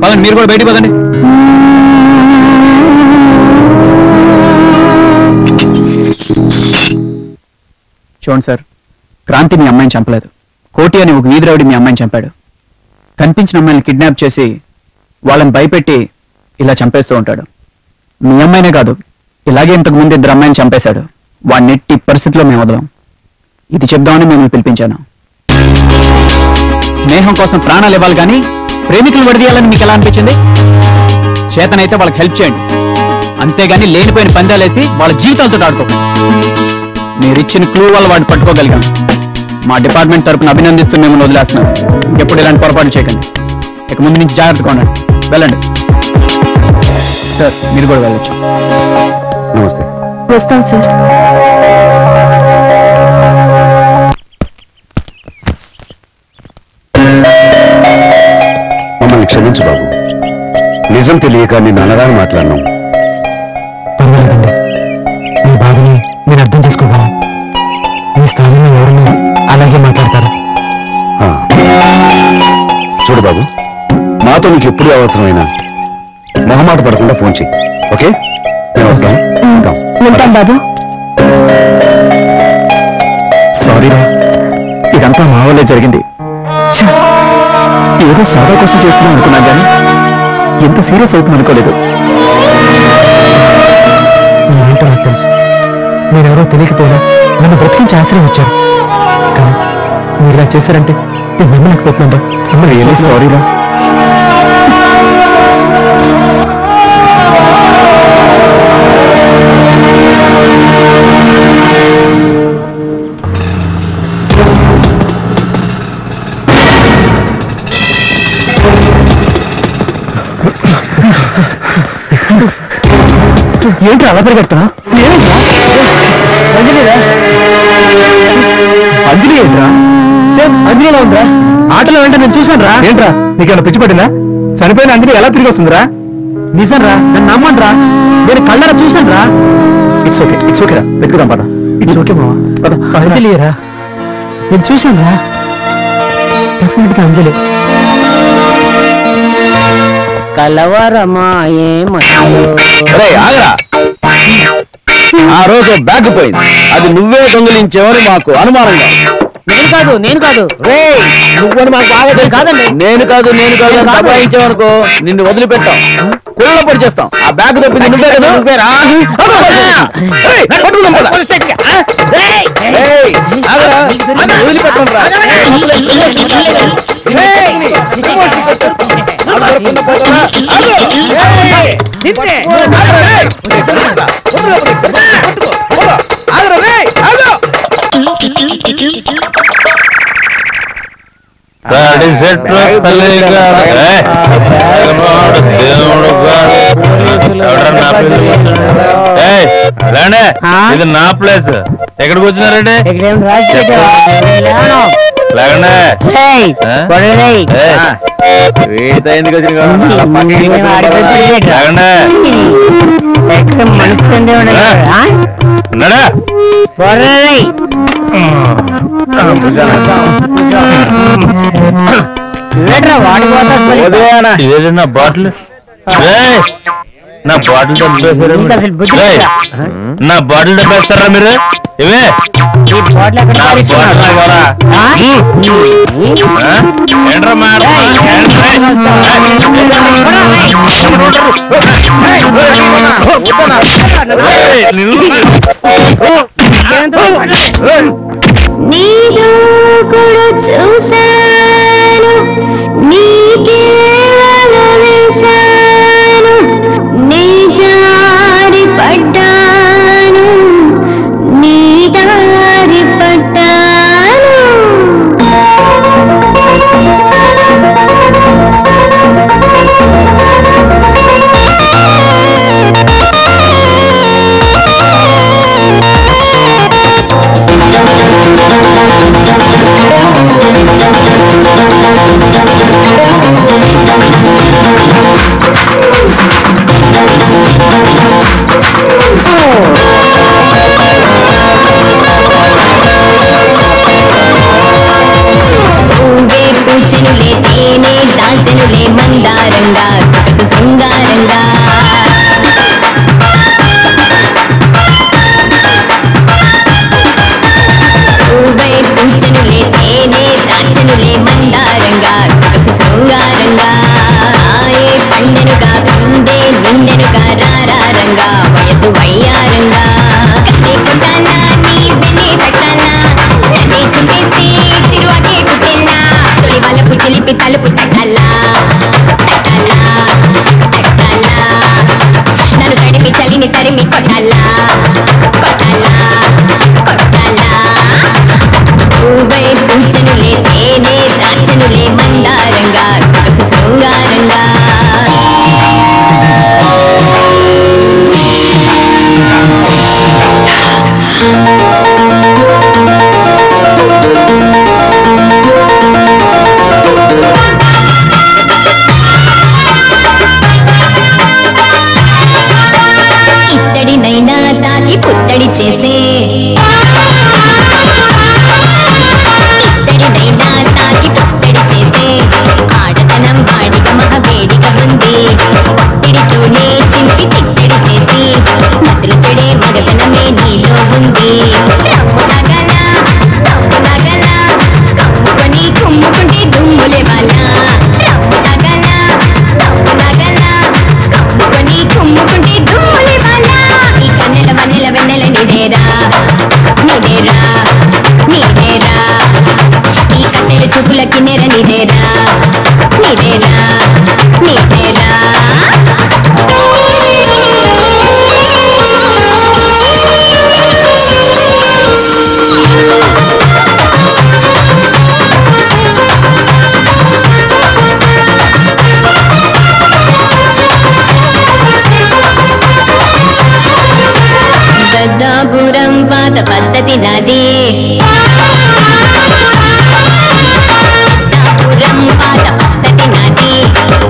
పదండి, మీరు కూడా బయటికి పదండి. చూడండి సార్, క్రాంతి మీ అమ్మాయిని చంపలేదు. కోటి అని ఒక వీధి రౌడీ మీ అమ్మాయిని చంపాడు. కనిపించిన అమ్మాయిని కిడ్నాప్ చేసి వాళ్ళని భయపెట్టి ఇలా చంపేస్తూ ఉంటాడు. మీ అమ్మాయినే కాదు, ఇలాగే ఇంతకు ముందు ఇద్దరు అమ్మాయిని చంపేశాడు. వాడిని ఎట్టి పరిస్థితిలో మేము వదలం. ఇది చెప్దామని మిమ్మల్ని పిలిపించాను. స్నేహం కోసం ప్రాణాలు ఇవ్వాలి కానీ ప్రేమికులు విడదీయాలని మీకు ఎలా అనిపించింది? చేతనైతే వాళ్ళకి హెల్ప్ చేయండి, అంతేగాని లేనిపోయిన పందాలేసి వాళ్ళ జీవితాలతో ఆడుకోకండి. మీరిచ్చిన క్లూ వల్ల వాడిని పట్టుకోగలిగాం. మా డిపార్ట్మెంట్ తరపున అభినందిస్తూ మిమ్మల్ని వదిలేస్తున్నాం. ఎప్పుడు ఇలాంటి పొరపాటు చేయకండి. ఇక ముందు నుంచి జాగ్రత్తగా ఉండండి. వెళ్ళండి సార్, మీరు కూడా వెళ్ళొచ్చు. నమస్తే. వస్తాం సార్. మమ్మల్ని క్షమించు బాబు, నిజం తెలియక నిన్ను అనరాని మాట్లాడినాం. పర్వాలేదండి, మీ బాధని నేను అర్థం చేసుకోగలను. మీ స్థానంలో ఎవరైనా అలాగే మాట్లాడతారు. చూడు బాబు, మాతో నీకు ఎప్పుడు అవసరమైనా మొహమాట పడకుండా ఫోన్ చెయ్యి. ఓకే, నేను వస్తాను. ఉంటాం బాబు. సారీరా, ఇదంతా మా వల్లే జరిగింది. ఏదో సాదా కోసం చేస్తున్నాం అనుకున్నా కానీ ఎంత సీరియస్ అవుతుంది అనుకోలేదు. ఏంటో నాకు తెలుసు, మీరెవరో తెలియకపోయినా నన్ను బ్రతికించి ఆశ్రయం ఇచ్చారు. కానీ మీరు ఇలా చేశారంటే నేను నమ్మలేకపోతున్నాను. రియల్లీ సారీరా. ఏంటి అలా పరిగెడుతున్నా? అంజలి ఏంట్రా? సేమ్ అంజలిలా ఉందిరా. ఆటలో వెంట నేను చూశాను రా. ఏంట్రా, నీకేమైనా పిచ్చి పట్టిందా? చనిపోయిన అంజలి ఎలా తిరిగి వస్తుందిరా? నిజం రా, నన్ను నమ్మండి రా, నేను కళ్ళరా చూశాను రా. ఇట్స్ ఓకే, ఇట్స్ ఓకే రా, పెట్టుకుందాం పద. ఇట్స్ ఓకే మావా, పద. అంజలి రా, నేను చూశాను రా, డెఫినెట్గా అంజలి. కలవరమాయే ఆగరా ఆ రోజు బ్యాగ్ పోయింది అది నువ్వే దొంగిలించేవని మాకు అనుమానంగా నేను కాదు నువ్వని మాకు బాగా కాదండి నేను కాదు దబాయించావనుకో నిన్ను వదిలిపెట్టాం కుళ్ళ పొడి చేస్తాం ఆ బ్యాగ్ తప్పింది నువ్వే కదా నువ్వేరా ఇది నా ప్లేస్ ఎక్కడికి వచ్చినారండి నా బాటిల్ నా బాటిల్ నా బాటిల్ డబ్బేస్తారా మీరు ఇవే ఏంట్రా నీలో కూడా చూశాను నీకే వలవేశాను నీ జారి పడ్డాను నీ దారి పడ్డాను పూజనులే తేనె దాల్చనులే మందారంగా సొగసు శృంగారంగా పూజనులే తేనె దాల్చనులే మందారంగా సొగసు శృంగారంగా ఏ పండెనుగా పిండే నిండెనుగా రారారంగా వయసు వయ్యారంగా కొట్టాలా నీ వెనే తట్టాలా నీ చుట్టేసి చిరువాకే పుట్టెల్లా తొలి వాళ్ళకు చిలిపి తలుపు తట్టాలా తట్టాలా తట్టాలా నన్ను తడిపి చలిని తరిమి కొట్టాలా కొట్టాలా కొట్టాలా పూజనులే తేనె దాల్చనులే మందారంగా సొగసు శృంగారంగా ఇత్తడినైనా తాకి పుత్తడి చేసే ఇత్తడినైనా తాకి పుత్తడి చేసే ఆడతనం వాడిగా మహవేడిగా ఉంది ఒత్తిడితోనే చింపి చిత్తడి చేసి మతులు చెడే మగతనమే నీలో ఉంది కమ్ముకొని కుమ్ముకుంటే దుమ్ములే వాళ్ళ కమ్ముకొని కుమ్ముకుంటే దుమ్ములే వాళ్ళ ఈ కన్నెల వన్నెల వెన్నెల నిదేరా నిదేరా నిదేరా ఈ కన్నెల చూపులకి నెర నిదేరా నిదేరా నిదేరా పెద్దాపురం పాత పద్ధతి నాది పెద్దాపురం పాత పద్ధతి నాది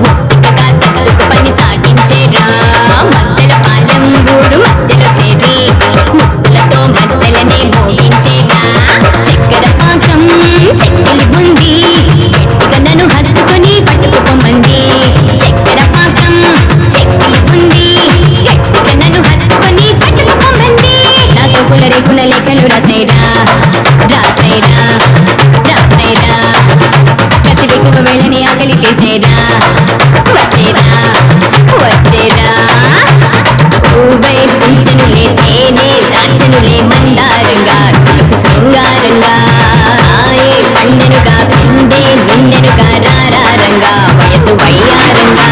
ముట్టుగా తగులుకు పని సాగించేరా మద్దెల పాలెం గూడు మధ్యలో చేరి ముక్కులతో మద్దెలనే మోగించేరా చక్కెర పాకం చెక్కిలి ఉంది గట్టిగా నన్ను హత్తుకొని పట్టుకుపోమంది చక్కెర పాకం వేళని ఆకలి తీసేరా వచ్చేరా వచ్చేరా పువ్వై పుంచెనులే తేనె దాచెనులే మందారంగా శృంగారంగా ఆయే పండెనుగా పిండే నిండెనుగా రారంగా వయసు వయ్యారంగా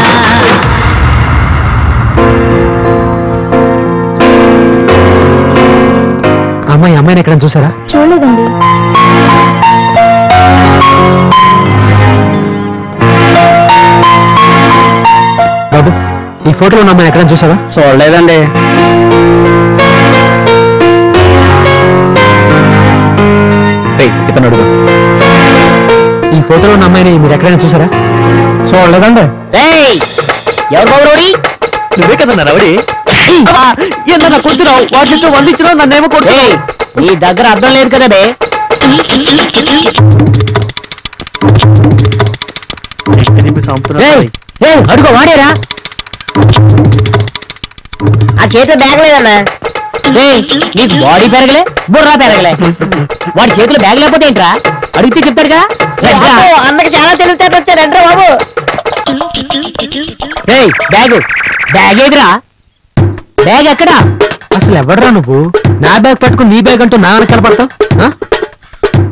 అమ్మాయిని ఎక్కడ చూసారా? చూడలేదండి. బాబు ఈ ఫోటోలో ఉన్న అమ్మాయిని ఎక్కడ చూసారా? చూడలేదండి. ఇతను అడుగు. ఈ ఫోటోలో ఉన్న అమ్మాయిని మీరు ఎక్కడైనా చూసారా? చూడలేదండి. ఎవరు బాబు రౌడీ? నువ్వే కదన్నా రౌడీ. ఏంటన్నా కొడుతున్నావు? వాటితో వందించినావు, నన్నేమో కొడుతున్నావు. నీ దగ్గర అర్థం లేదు కదా బే. అడుగు వాడేరా. ఆ చేతిలో బ్యాగ్ లేదన్నా. నీకు బాడీ పెరగలే, బుర్రా పెరగలే. వాడి చేతిలో బ్యాగ్ లేకపోతే ఏంట్రా? అడిగితే చెప్తారుగా. అందరికి చాలా తెలివితేటలు వచ్చారు. రండ్రా బాబు. బ్యాగ్ బ్యాగ్ ఏదిరా? బ్యాగ్ ఎక్కడా? అసలు ఎవడరా నువ్వు? నా బ్యాగ్ పట్టుకుని నీ బ్యాగ్ అంటూ నా వెనకాల పడతావు?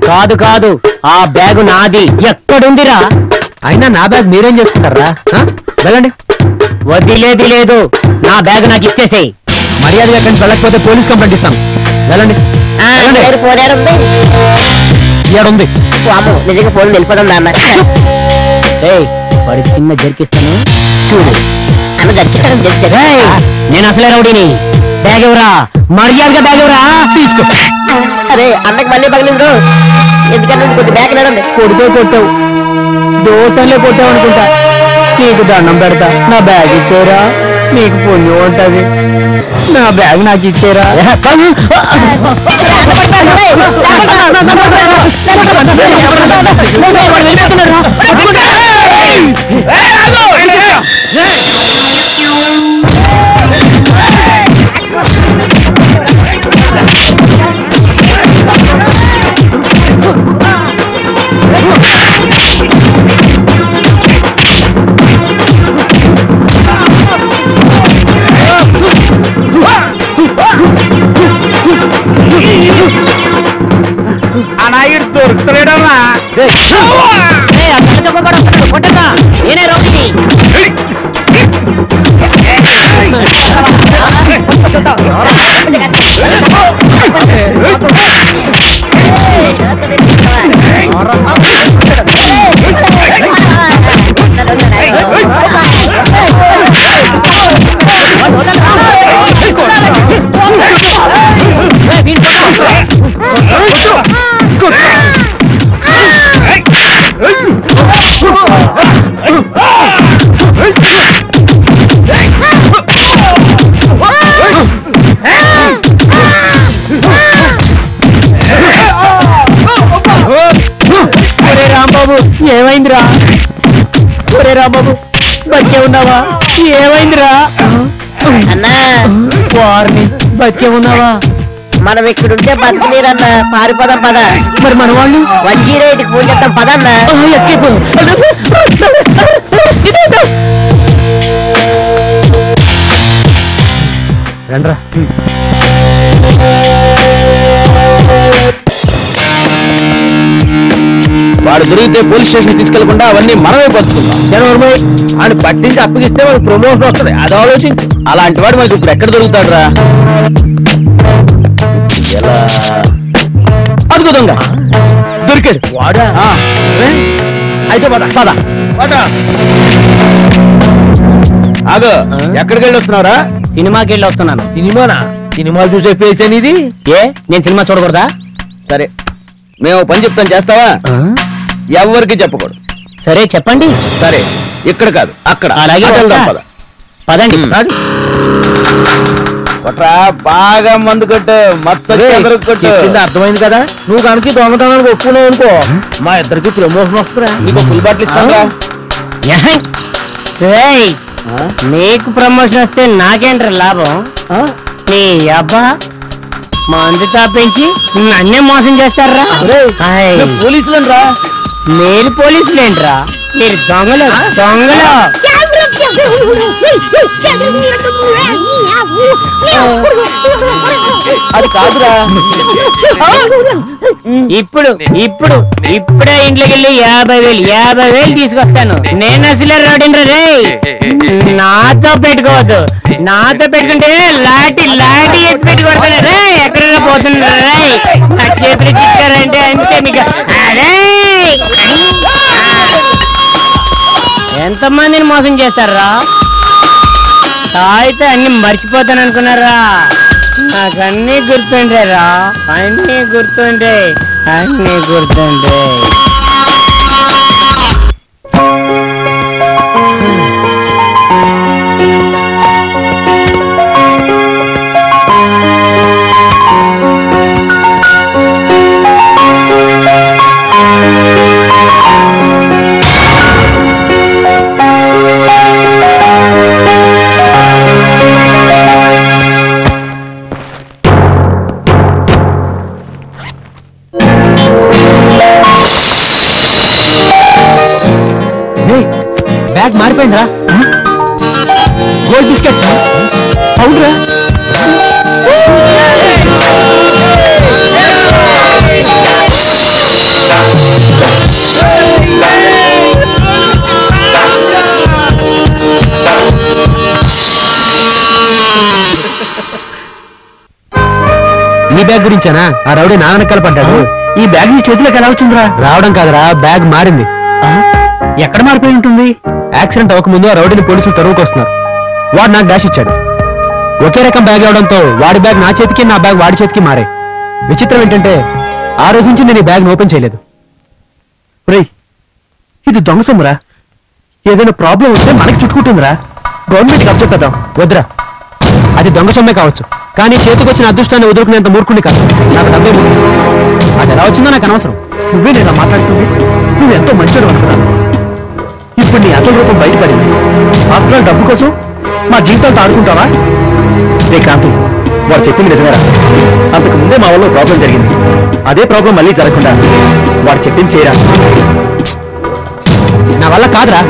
కాదు కాదు, ఆ బ్యాగ్ నాది. ఎక్కడుందిరా? అయినా నా బ్యాగ్ మీరేం చేసుకుంటారా? వెళ్ళండి. వదిలేది లేదు, నా బ్యాగ్ నాకు ఇచ్చేసేయి. మర్యాదగా ఎక్కడి నుంచి వెళ్ళకపోతే పోలీస్ కంప్లైంట్ ఇస్తాను. వెళ్ళండి. ఏడుంది? నిజంగా ఫోన్ వెళ్ళిపోదాం నాన్న. వాడికి చిన్న జరికిస్తాను చూడు. అన్న జరికిస్తాను జరికితే నేను అసలే రౌడీని. బ్యాగ్ ఎవరా? మర్యాదగా బ్యాగ్ ఎవరా? తీసుకో. అరే అన్నకి మళ్ళీ పగిలింది. ఎందుకంటే కొద్ది బ్యాగ్ లేదండి. కొడితే కొట్టావు, దోతలే కొట్టావు అనుకుంటా. నీకు దండం పెడతా, నా బ్యాగ్ ఇచ్చేరా. నీకు పుణ్యం ఉంటది. నా బ్యాగ్ నాకు ఇచ్చేరా. అనాయుడు దొరుకుతలేడమ్మా. నేనే రౌడీని. రాంబాబు ఏమైందిరా? ఒరే రాంబాబు బతికే ఉన్నావా? ఏమైందిరా? అన్నా వారిని బతికే ఉన్నావా? మనం ఇక్కడుంటే బతకలేరన్నా. పారిపోదాం పద. మరి మన వాళ్ళు 108కి ఫోన్ చేద్దాం పదన్నా. రండ్రా. వాడు దొరికితే పోలీస్ స్టేషన్ తీసుకెళ్లకుండా అవన్నీ మనమే పంచుకుందాం. ఆయన పట్టించి అప్పగిస్తే మనకు ప్రమోషన్ వస్తుంది. అది ఆలోచించి. అలాంటి వాడు మనకి ఇప్పుడు ఎక్కడ దొరుకుతాడు రా? ఎలా అడుగు దొంగ దొరికాడు. వాడా? అయితే పద పద పద. ఆగో, ఎక్కడికి వెళ్ళి వస్తున్నావురా? సినిమాకి వెళ్ళి వస్తున్నాను. సినిమానా? సినిమాలు చూసే ఫేస్ అనేది? ఏ నేను సినిమా చూడకూడదా? సరే, మేము పని చెప్తాం, చేస్తావా? ఎవరికి చెప్పకూడదు. సరే చెప్పండి. సరే, ఇక్కడ కాదు అక్కడ. అలాగే వెళ్దాం, పద. పదండి. కొట్రా, బాగా మందు కొట్టు, మొత్తం కొట్టు. అర్థమైంది కదా? నువ్వు కనుక దొంగతనానికి ఒప్పుకున్నావు అనుకో, మా ఇద్దరికి ప్రమోషన్ వస్తుందా? నీకు ఫుల్ బాటిల్ ఇస్తాను. నీకు ప్రమోషన్ వస్తే నాకేంట్రా లాభం? నీ అబ్బా మందు తాపించి నన్నే మోసం చేస్తారా? పోలీసులను రా. మీరు పోలీసులేంట్రా? మీరు దొంగలు దొంగలు. అది కాదురా. ఇప్పుడు ఇప్పుడు ఇప్పుడే ఇంట్లోకి వెళ్ళి 50,000 తీసుకొస్తాను. నేను అసలే రౌడీని రే. నాతో పెట్టుకోవద్దు. నాతో పెట్టుకుంటే లాటి లాటి ఎత్తి పెట్టుకోవద్దు రే. ఎక్కడ పోతున్నా రే? నా చేతులు చిక్కారంటే అంతే మీకు. ఎంతమందిని మోసం చేస్తారా? తాయితే అన్ని మర్చిపోతాను అనుకున్నారా? నాకు అన్ని గుర్తుండేరా. అన్ని గుర్తుండే. బ్యాగ్ మారిపోయిందిరా. Gold biscuits. అవునరా. ఈ బ్యాగ్ గురించేనా ఆ రౌడీ నా వెనకాల పడ్డాడు? ఈ బ్యాగ్ నీ చేతిలోకి ఎలా వచ్చిందిరా? రావడం కాదురా, బ్యాగ్ మారింది. ఎక్కడ మారిపోయి ఉంటుంది? యాక్సిడెంట్ అవ్వకముందు ఆ రౌడీని పోలీసులు తరువుకొస్తున్నారు. వాడు నాకు డాష్ ఇచ్చాడు. ఒకే రకం బ్యాగ్ అవడంతో వాడి బ్యాగ్ నా చేతికి, నా బ్యాగ్ వాడి చేతికి మారే. విచిత్రం ఏంటంటే ఆ రోజు నుంచి నేను ఈ బ్యాగ్ ఓపెన్ చేయలేదు. రేయ్, ఇది దొంగ సొమ్మురా. ఏదైనా ప్రాబ్లం వస్తే మనకి చుట్టుకుంటుందిరా. గవర్నమెంట్కి అప్పచెప్పేద్దాం. వద్దురా, అది దొంగ సొమ్మే కావచ్చు, కానీ చేతికొచ్చిన అదృష్టాన్ని వదులుకునేంత మూర్ఖుని కాదు. నాకు డబ్బే ముఖ్యం. అది ఎలా వచ్చిందో నాకు అనవసరం. నువ్వే నేను మాట్లాడుతుంది. నువ్వు ఎంతో మంచివాడు అనుకున్నాను. ఇప్పుడు నీ అసలు రూపం బయటపడింది. మాత్రం డబ్బు కోసం మా జీవితాలతో ఆడుకుంటావా? రే క్రాంతి, వాడు చెప్పింది నిజమేరా. అంతకు ముందే మా వల్ల ప్రాబ్లం జరిగింది. అదే ప్రాబ్లం మళ్ళీ జరగకుండా వాడు చెప్పింది చేయరా. నా వల్ల కాదురా.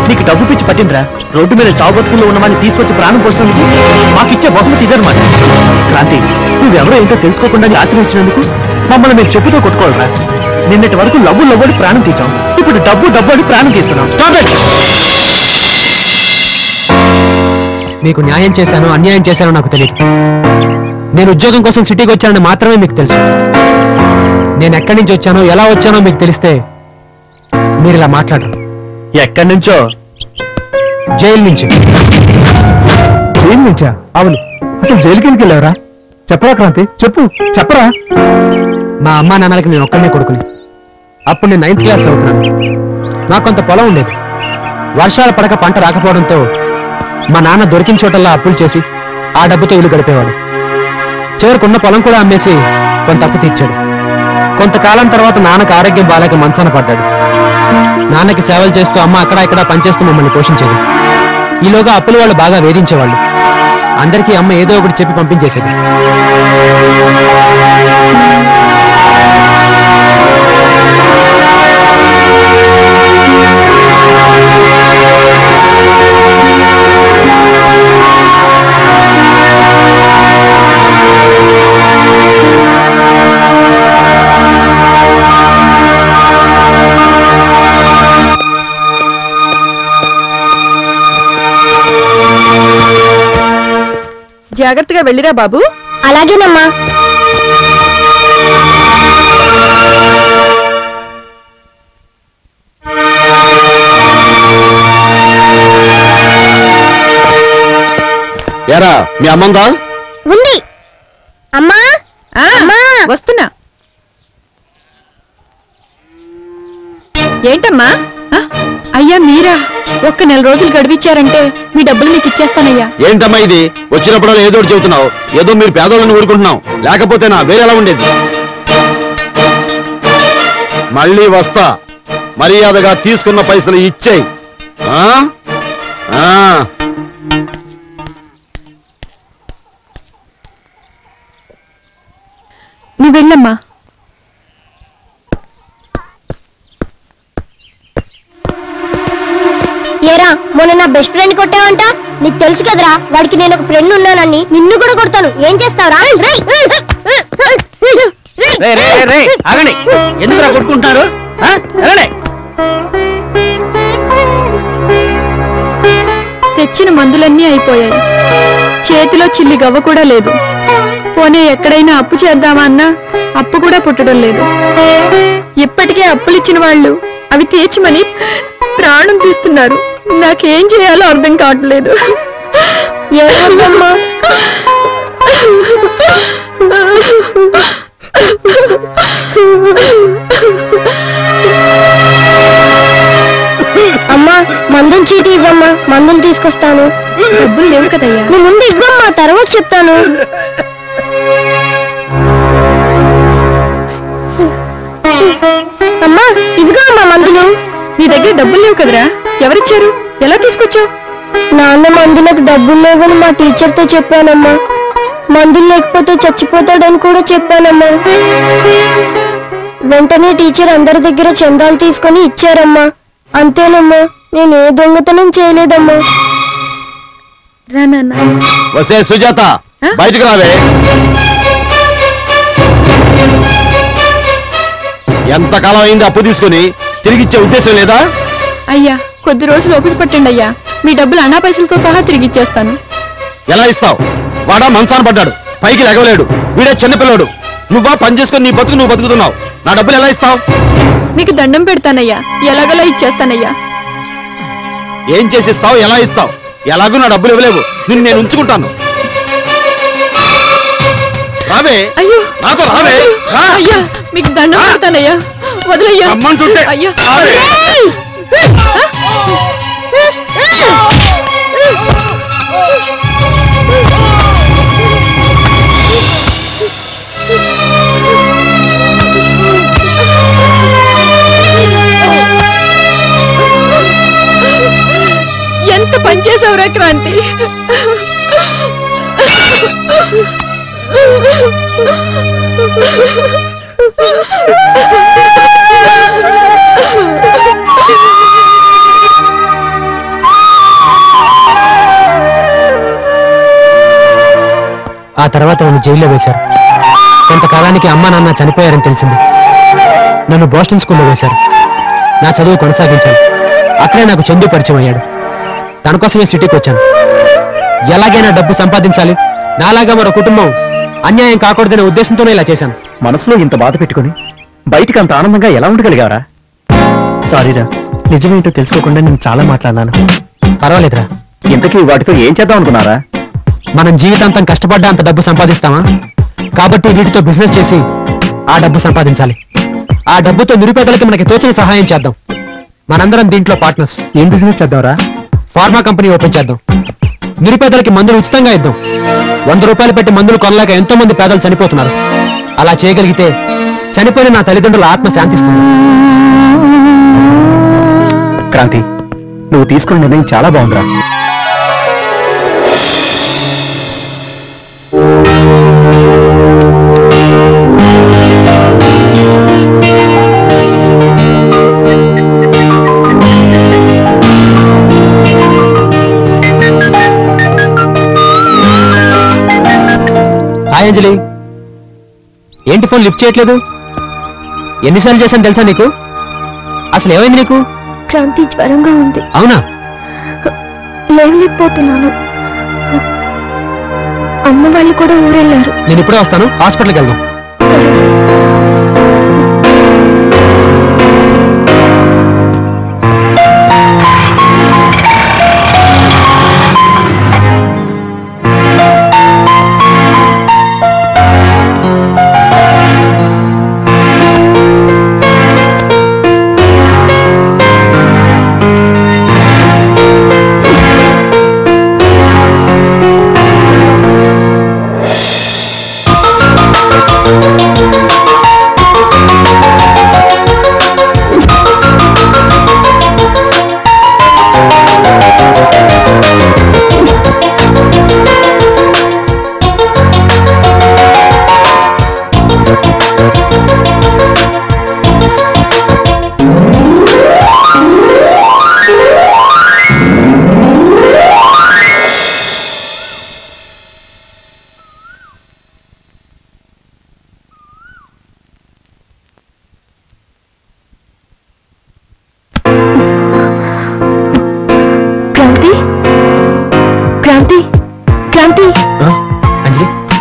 నీకు డబ్బు పిచ్చి పట్టిందిరా. రోడ్డు మీద చావు బతుకుల్లో ఉన్న వాడిని తీసుకొచ్చి ప్రాణం పోసినందుకు మాకిచ్చే బహుమతి ఇదనమాట. క్రాంతి, నువ్వెవరో ఏంటో తెలుసుకోకుండా ఆశ్రయించినందుకు మమ్మల్ని మేము చెప్పుతో కొట్టుకోవాలరా. నిన్నటి వరకు లవ్వుడి ప్రాణం తీసాం. ఇప్పుడు డబ్బు అని ప్రాణం తీస్తున్నాం. మీకు న్యాయం చేశానో అన్యాయం చేశానో నాకు తెలియదు. నేను ఉద్యోగం కోసం సిటీకి వచ్చానని మాత్రమే మీకు తెలుసు. నేను ఎక్కడి నుంచి వచ్చానో ఎలా వచ్చానో మీకు తెలిస్తే మీరు ఇలా మాట్లాడరు. ఎక్కడి నుంచో? జైలు నుంచి. జైలు నుంచా? అవును. అసలు జైలుకి ఎందుకు వెళ్ళావరా? చెప్పరా క్రాంతి, చెప్పరా. మా అమ్మా నాన్నలకి నేను ఒక్కడనే కొడుకుని. అప్పుడు నేను 9th క్లాస్ చదువుతున్నాను. నాకు కొంత పొలం ఉండేది. వర్షాలు పడక పంట రాకపోవడంతో మా నాన్న దొరికిన చోటల్లా అప్పులు చేసి ఆ డబ్బుతో ఇల్లు గడిపేవాడు. చివరికున్న పొలం కూడా అమ్మేసి కొంత అప్పు తీర్చాడు. కొంతకాలం తర్వాత నాన్నకు ఆరోగ్యం బాలేక మంచాన పడ్డాడు. నాన్నకి సేవలు చేస్తూ అమ్మ అక్కడ ఇక్కడ పనిచేస్తూ మమ్మల్ని పోషించేది. ఈలోగా అప్పుల వాళ్ళు బాగా వేధించేవాళ్ళు. అందరికీ అమ్మ ఏదో ఒకటి చెప్పి పంపించేసేది. జాగ్రత్తగా వెళ్ళిరా బాబు. అలాగేనమ్మా. ఎరా మీ అమ్మందా? ఉంది. అమ్మా వస్తున్నా. ఏంటమ్మా? అయ్యా మీరా? ఒక్క 1 నెల రోజులు గడివిచ్చారంటే మీ డబ్బులు మీకు ఇచ్చేస్తానయ్యా. ఏంటమ్మా ఇది? వచ్చినప్పుడు ఏదో ఒకటి చెబుతున్నావు. ఏదో మీరు పేదోళ్ళని ఊరుకుంటున్నావు. లేకపోతేనా వేరేలా ఉండేది. మళ్ళీ వస్తా. మర్యాదగా తీసుకున్న పైసలు ఇచ్చేయి. నువ్వు వెళ్ళమ్మా. ఏరా మొన్న నా బెస్ట్ ఫ్రెండ్ కొట్టావంట? నీకు తెలుసు కదరా వాడికి నేను ఒక ఫ్రెండ్ ఉన్నానని. నిన్ను కూడా కొడతాను, ఏం చేస్తావురా? ఆగండి, ఎందుకురా కొట్టుకుంటున్నారు? తెచ్చిన మందులన్నీ అయిపోయాయి, చేతిలో చిల్లి గవ్వ కూడా లేదు. పోనీ ఎక్కడైనా అప్పు చేద్దామా అన్నా అప్పు కూడా పుట్టడం లేదు. ఇప్పటికే అప్పులిచ్చిన వాళ్ళు అవి తీర్చమని ప్రాణం తీస్తున్నారు. నాకేం చేయాలో అర్థం కావట్లేదు. అమ్మా మందులు చీటీ ఇవ్వమ్మా, మందులు తీసుకొస్తాను. డబ్బులు లేవు కదయ్యా. నువ్వు ముందు ఇవ్వమ్మా, తర్వాత చెప్తాను. అమ్మా ఇదిగో అమ్మా మందులు. నీ దగ్గర డబ్బులు లేవు కదరా, ఎవరిచ్చారు? ఎలా తీసుకొచ్చావు? నాన్న మందులకు డబ్బులు లేవని మా టీచర్తో చెప్పానమ్మా. మందులు లేకపోతే చచ్చిపోతాడని కూడా చెప్పానమ్మా. వెంటనే టీచర్ అందరి దగ్గర చందాలు తీసుకొని ఇచ్చారమ్మా. అంతేనమ్మా, నేను ఏ దొంగతనం చేయలేదమ్మా. రా నాన్న. వసే సుజాత, బయటకు రావే. ఎంతకాలం అయింది అప్పు తీసుకుని? తిరిగిచ్చే ఉద్దేశం లేదా? అయ్యా కొద్ది రోజులు ఓపిక పట్టండి అయ్యా, మీ డబ్బులు అన్నా పైసలతో సహా తిరిగిచ్చేస్తాను. ఎలా ఇస్తావు? వాడా మంచాన పడ్డాడు, పైకి లెగవలేడు. వీడే చిన్నపిల్లాడు. నువ్వా పని చేసుకుని నీ బతుకు నువ్వు బతుకుతున్నావు. నా డబ్బులు ఎలా ఇస్తావు? మీకు దండం పెడతానయ్యా, ఎలాగలా ఇచ్చేస్తానయ్యా. ఏం చేసిస్తావు? ఎలా ఇస్తావు? ఎలాగూ నా డబ్బులు ఇవ్వలేవు. నిన్ను నేను ఉంచుకుంటాను. రావే. అయ్యో నాతో రావే. అయ్యా మీకు దండం పెడతానయ్యా, వదిలయ్యా. రమ్మంటుంటే అయ్యా ఎంత పనిచేసావురా క్రాంతి. ఆ తర్వాత నన్ను జైల్లో వేశారు. కొంతకాలానికి అమ్మా నాన్న చనిపోయారని తెలిసింది. నన్ను బోస్టన్ స్కూల్లో వేశారు. నా చదువు కొనసాగించాను. అక్కడే నాకు చందు పరిచయం అయ్యాడు. తన కోసమే సిటీకి వచ్చాను. ఎలాగైనా డబ్బు సంపాదించాలి, నాలాగా మరో కుటుంబం అన్యాయం కాకూడదనే ఉద్దేశంతోనే ఇలా చేశాను. మనసులో ఇంత బాధ పెట్టుకుని బయటికి అంత ఆనందంగా ఎలా ఉండగలిగావరా? సారీరా, నిజమేంటో తెలుసుకోకుండా నేను చాలా మాట్లాడినాను. పర్వాలేదురా. ఇంతకీ వాటితో ఏం చేద్దాం అనుకున్నారా? మనం జీవితాంతం కష్టపడ్డా అంత డబ్బు సంపాదిస్తామా? కాబట్టి వీటితో బిజినెస్ చేసి ఆ డబ్బు సంపాదించాలి. ఆ డబ్బుతో నిరుపేదలకి మనకి తోచిన సహాయం చేద్దాం. మనందరం దీంట్లో పార్ట్నర్స్. ఏం బిజినెస్ చేద్దాంరా? ఫార్మా కంపెనీ ఓపెన్ చేద్దాం. నిరుపేదలకి మందులు ఉచితంగా ఇద్దాం. 100 రూపాయలు పెట్టి మందులు కొనలేక ఎంతో మంది పేదలు చనిపోతున్నారు. అలా చేయగలిగితే చనిపోయిన నా తల్లిదండ్రుల ఆత్మ శాంతిస్తుంది. క్రాంతి, నువ్వు తీసుకున్న నిర్ణయం చాలా బాగుందిరా. హాయ్ అంజలి, ఏంటి ఫోన్ లిఫ్ట్ చేయట్లేదు? ఎన్నిసార్లు చేశాను తెలుసా నీకు? అసలు ఏమైంది నీకు? క్రాంతి జ్వరంగా ఉంది. అవునా? లేకపోతున్నాను. అమ్మ వాళ్ళు కూడా ఊరెళ్ళారు. నేను ఇప్పుడే వస్తాను, హాస్పిటల్కి వెళ్దాం. సరే.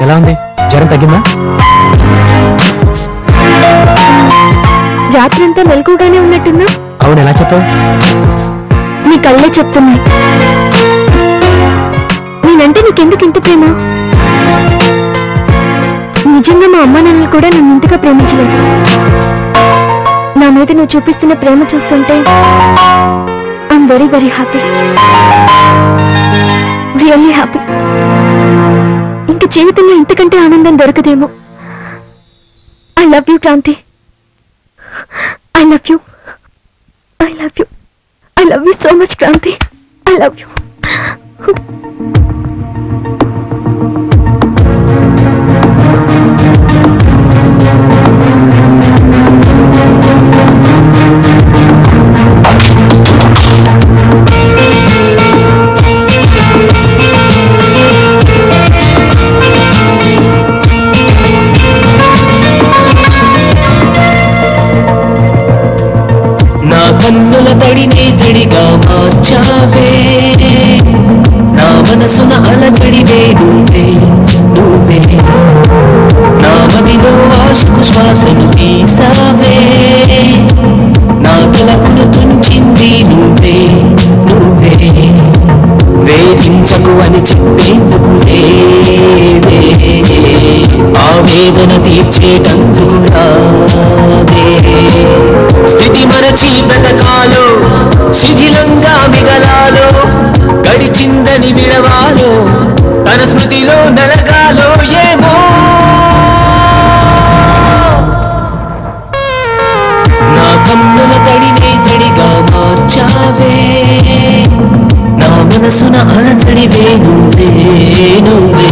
ఎలా ఉంది? జ్వరం తగ్గిందా? రాత్రంతా మెలకుగానే ఉన్నట్టున్నా? అవును, ఎలా చెప్పావు? నీ కళ్ళే చెప్తున్నాయి. నేనంటే నీకెందుకు ఇంత ప్రేమ? నిజంగా మా అమ్మ నాన్నలు కూడా నన్ను ఇంతగా ప్రేమించలేదు. నా మీద నువ్వు చూపిస్తున్న ప్రేమ చూస్తుంటే I'm very very happy, really happy. ఇంక జీవితంలో ఇంతకంటే ఆనందం దొరకదేమో. I love you Kranti. I love you. I love you. I love you so much, Kranti. I love you. కన్నుల తడినే జడిగా మార్చావే, నా మనసున అలజడివే నువ్వే నువ్వే, నా మదిలో ఆశకు శ్వాసను తీసావే, నా తలపును తుంచింది నువ్వే నువ్వే, వేధించకు అని చెప్పేందుకు లేవే, ఆవేదన తీర్చేటందుకు రావే, స్థితి మరచి బ్రతకాలో, శిథిలంగా మిగలాలో, గడిచిందని విడవాలో, తన స్మృతిలో నలగాలో ఏమో, నా కన్నుల తడినే జడిగా మార్చావే, నా మనసున అలజడివే నువ్వే నువ్వే.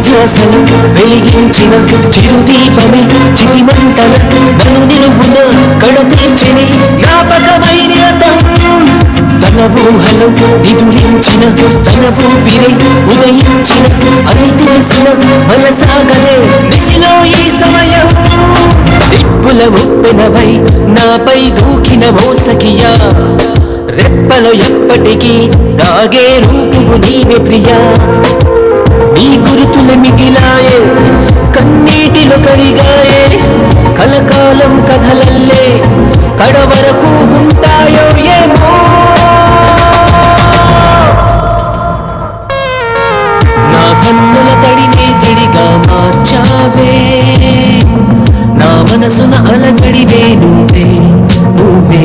ధ్యాసను వెలిగించిన చిరుదీపమే చితిమంటల నన్ను నిలువున కడతీర్చని జ్ఞాపకమైన తన ఊహలో నిదురించిన తన ఊపిరే ఉదయించిన అని తెలిసిన మనసాగదే దిశలో ఈ సమయం, దిప్పుల ఉప్పెనవై నాపై దూకిన మోసకియా, రెప్పలో ఎప్పటికీ దాగే రూపువు నీవే ప్రియా, నీ గురుతుల మిగిలాయే కన్నీటిలో కరిగాయే, కలకాలం కథలల్లే కడవరకు ఉంటాయో ఏమో, నా కన్నుల తడినే జడిగా మార్చావే, నా మనసున అలజడివే నువ్వే నువ్వే.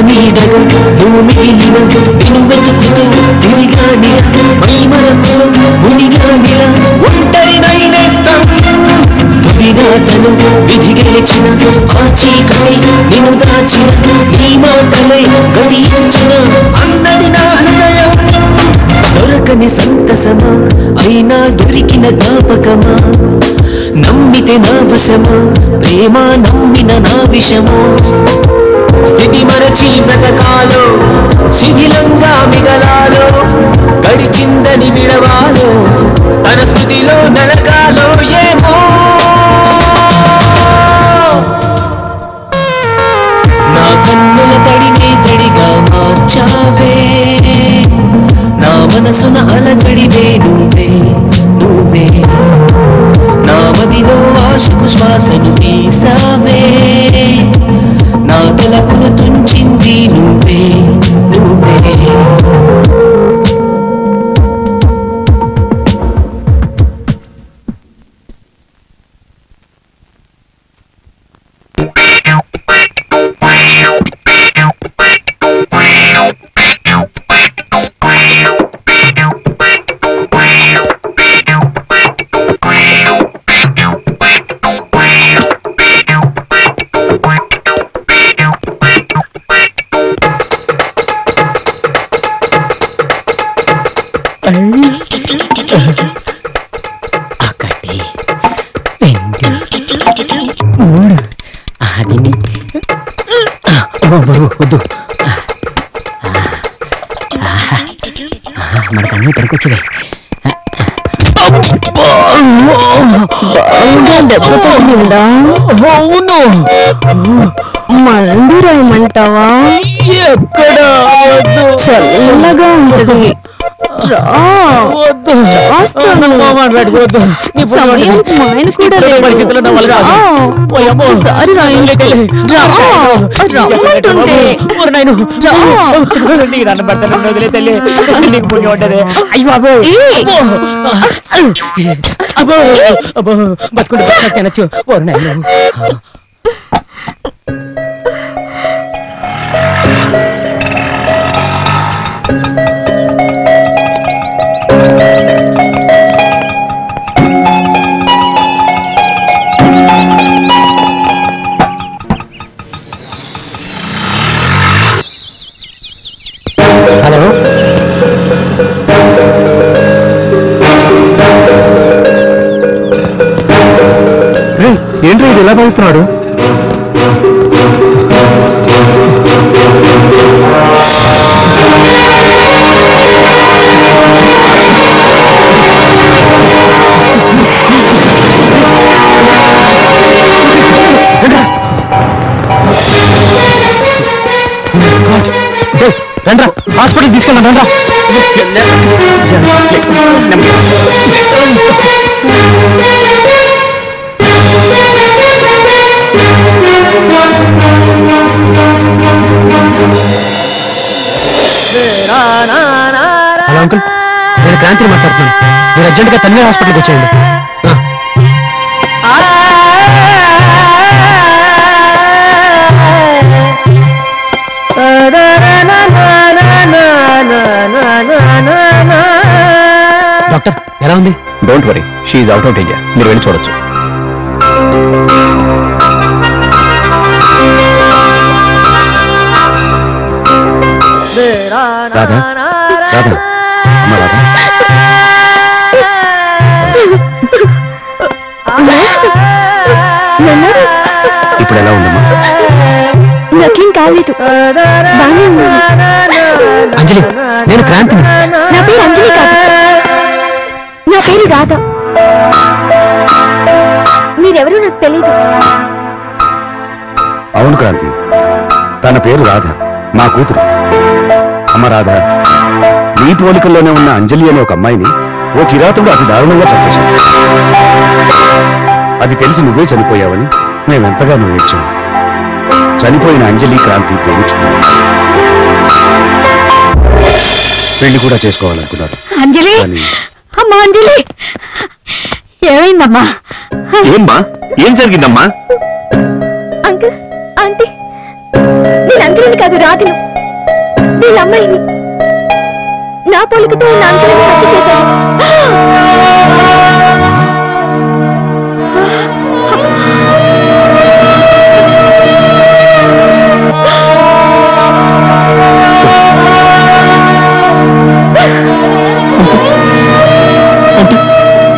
నీడగా నువ్వు మిగిలిన నిన్ను వెతుకుతూ తిరిగానిలా, మై మరపులో మునిగానిలా ఒంటరినైనేస్తాం, తుదిరాతను విధి గెలిచిన ఆ చీకటి నిన్ను దాచిన, ఈ మాటలే గతించిన అన్నది నా హృదయం, దొరకని సంతసమా అయినా దొరికిన జ్ఞాపకమా, నమ్మితే నా వశమా ప్రేమ నమ్మిన నా విషమో, స్థితి మరచి బ్రతకాలో, శిథిలంగా మిగలాలో, గడిచిందని విడవాలో, తన స్మృతిలో నలగాలో ఏమో, నా కన్నుల తడినే జడిగా మార్చావే, నా మనసున అలజడివే నువ్వే నువ్వే, నా మదిలో ఆశకు శ్వాసను తీసావే, నా తలపును తుంచింది నువ్వే నువ్వే. దీన్ని వద్దు మనకు అన్నీ పనికొచ్చేవే. దెబ్బ తగిలిందా? మందు రాయమంటావా? ఎక్కడ చల్లగా ఉంటది. సమయం మా ఆయన కూడా ఒకసారి రాయించుకో. తినచ్చు. హలో ఏంటి ఇది ఎలా పడుతున్నాడు? రండ్రా హాస్పిటల్ తీసుకెళ్ళండి. రండ్రా హలో అంకుల్, నేను క్రాంతిని మాట్లాడుతున్నాను. మీరు అర్జెంట్గా తన్వీర్ హాస్పిటల్కి వచ్చేయండి. డాక్టర్ ఎలా ఉంది? Don't worry, she's out of danger. మీరు వెళ్ళి చూడొచ్చు. రాధా రాధా అమ్మ రాధా, ఇప్పుడు ఎలా ఉందమ్మా? నాకేం కాలేదు. అంజలి, నేను క్రాంతిని. నా పేరు అంజలి కాదు, నా పేరు రాధ. మీరెవరూ నాకు తెలీదు. అవును క్రాంతి, తన పేరు రాధ, మా కూతురు. అమ్మ రాధ, నీ పోలికల్లోనే ఉన్న అంజలి అనే ఒక అమ్మాయిని ఓ కిరాతుడు అతి దారుణంగా చంపేశాడు. అది తెలిసి నువ్వే చనిపోయావని మేమెంతగానో ఏడ్చాం. చనిపోయిన అంజలి క్రాంతి ప్రేమించుకున్నాం, పెళ్లి కూడా చేసుకోవాలనుకున్నారు. అంజలి, అమ్మా అంజలి, ఏమైందమ్మా? ఏమ్మా, ఏం జరిగిందమ్మా? అంకుల్, ఆంటీ, నేను అంజలిని కాదు, రాధను. వీళ్ళ అమ్మాయిని నా పోలికతో ఉన్న అంజలిని హత్య చేశాను.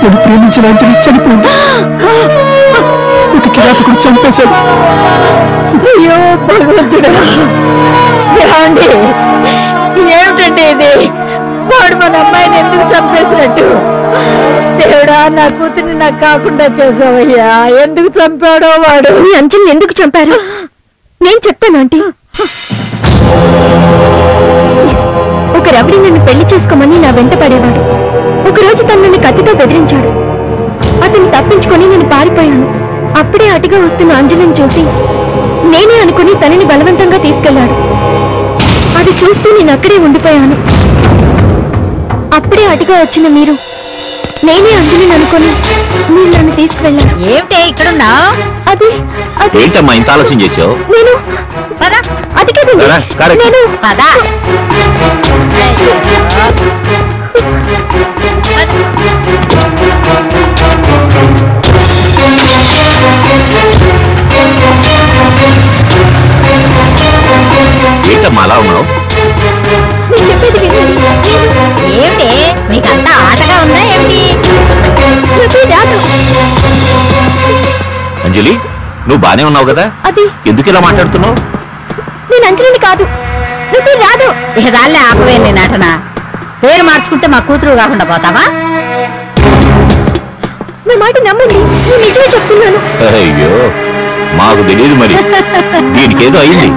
నేను ప్రేమించిన అంజలి చనిపోయింది. ఒక కిరాతకుడు చంపేశాడు. అయ్యో భగవంతుడా, ఏమిటండి ఇది? వాడు మన అమ్మాయిని ఎందుకు చంపేసినట్టు? దేవుడా, నా కూతుర్ని నాకు కాకుండా చేసావయ్యా. ఎందుకు చంపాడో వాడు? మీ అంజలిని ఎందుకు చంపారు? నేను చెప్తాను ఆంటీ. ఒక రౌడీ నన్ను పెళ్లి చేసుకోమని నా వెంట పడేవాడు. ఒకరోజు తను నన్ను కత్తితో బెదిరించాడు. అతను తప్పించుకొని నేను పారిపోయాను. అప్పుడే అటుగా వస్తున్న అంజలిని చూసి నేనే అనుకుని తనని బలవంతంగా తీసుకెళ్లాడు. అది చూస్తూ నేను అక్కడే ఉండిపోయాను. అప్పుడే అటుగా వచ్చిన మీరు నేనే అంజలిని అనుకుని మీరు నన్ను తీసుకువెళ్ళారు. ఏమిటే ఇక్కడున్నా? అది అది ఏంటమ్మా ఇంత ఆలస్యం చేసావు? నేను అది కదండి, నేను ఏంటమ్మా అలా ఉన్నావు? నేను చెప్పేది వినండి. ఏమిటి నీకంతా ఆటగా ఉందా ఏమిటి? రాదు. అంజలి నువ్వు బానే ఉన్నావు కదా? అది ఎందుకు ఇలా మాట్లాడుతున్నావు? నేను అంజలిని కాదు, నువ్వు రాదు. ఇక దాన్ని ఆపవే నీ నటన. పేరు మార్చుకుంటే మా కూతురు కాకుండా పోతావా? నా మాట నమ్మండి, నేను నిజమే చెప్తున్నాను. అయ్యో మాకు తెలియదు మరి, దీనికేదో అయింది.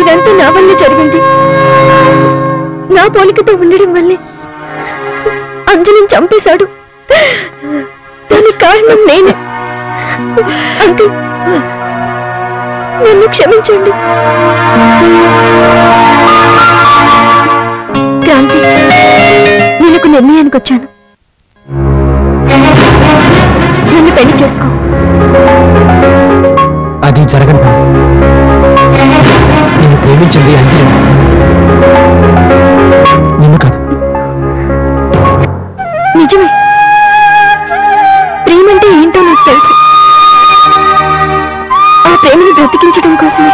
ఇదంతా నా వల్ల జరిగింది. నా పోలికతో ఉండడం వల్లే అంజలిని చంపేశాడు. దానికి కారణం నేనే. అంతే, నన్ను క్షమించండి. క్రాంతి, నేను ఒక నిర్ణయానికి వచ్చాను. నన్ను పెళ్లి చేసుకో. అది జరగను. నేను ప్రేమించింది అంజలి, నిన్ను కాదు. నిజమే, ప్రేమంటే ఏంటో నాకు తెలుసు. ఆ ప్రేమను బ్రతికించడం కోసమే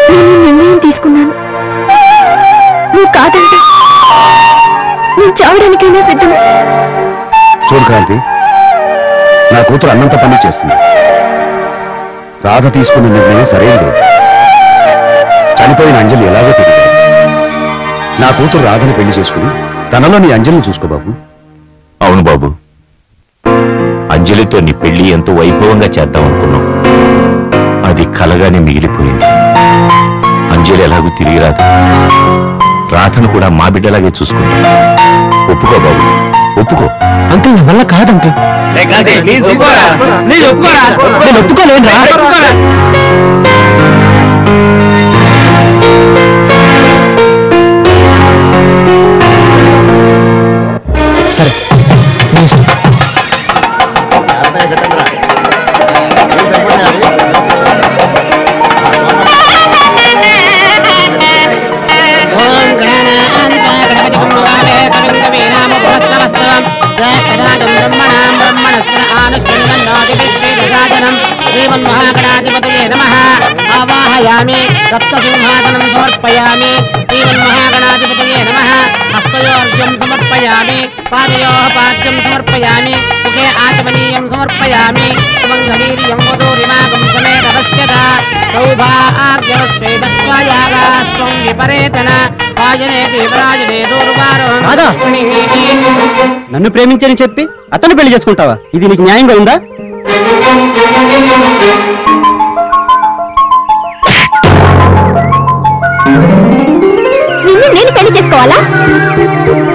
నేను నిర్ణయం తీసుకున్నాను. నువ్వు కాదంటే నేను చావడానికైనా సిద్ధం. చూడు క్రాంతి, నా కూతురు అన్నంత పని చేస్తుంది. రాధ తీసుకున్న నిర్ణయం సరైనదే. చనిపోయిన అంజలి ఎలాగో తెలియదు. నా కూతురు రాధని పెళ్లి చేసుకుని తనలో నీ అంజలిని చూసుకో బాబు. అవును బాబు, అంజలితో నీ పెళ్లి ఎంతో వైభవంగా చేద్దాం అనుకున్నాం. అది కలగానే మిగిలిపోయింది. అంజలి ఎలాగూ తిరిగి రాదు. రాధను కూడా మా బిడ్డలాగే చూసుకుంటా. ఒప్పుకో బాబు, ఒప్పుకో. అంకుల్ నా వల్ల కాదు అంకుల్. నేను ఒప్పుకోలేను. సరే శ్రీమన్మహాగణాధిపతయే నమః. ఆవాహయామి, రక్తసింహాసనం సమర్పయామి. శ్రీమన్మహాగణాధిపతయే నమః. హస్తయోర్ఘ్యం సమర్పయామి, పాదయోః పాద్యం సమర్పయామి, ముఖే ఆచమనీయం సమర్పయామి. సుమంగళీర్యం వధూరిమాగం సమేత పశ్యత సౌభాగ్యవస్వేదత్వాయాగాస్త్వం విపరేతన వాజనే దేవరాజనే దూర్వారోహం. నన్ను ప్రేమించని చెప్పి అతను పెళ్లి చేసుకుంటావా? ఇది నీకు న్యాయంగా ఉందా? నిన్ను నేను పెళ్లి చేసుకోవాలా?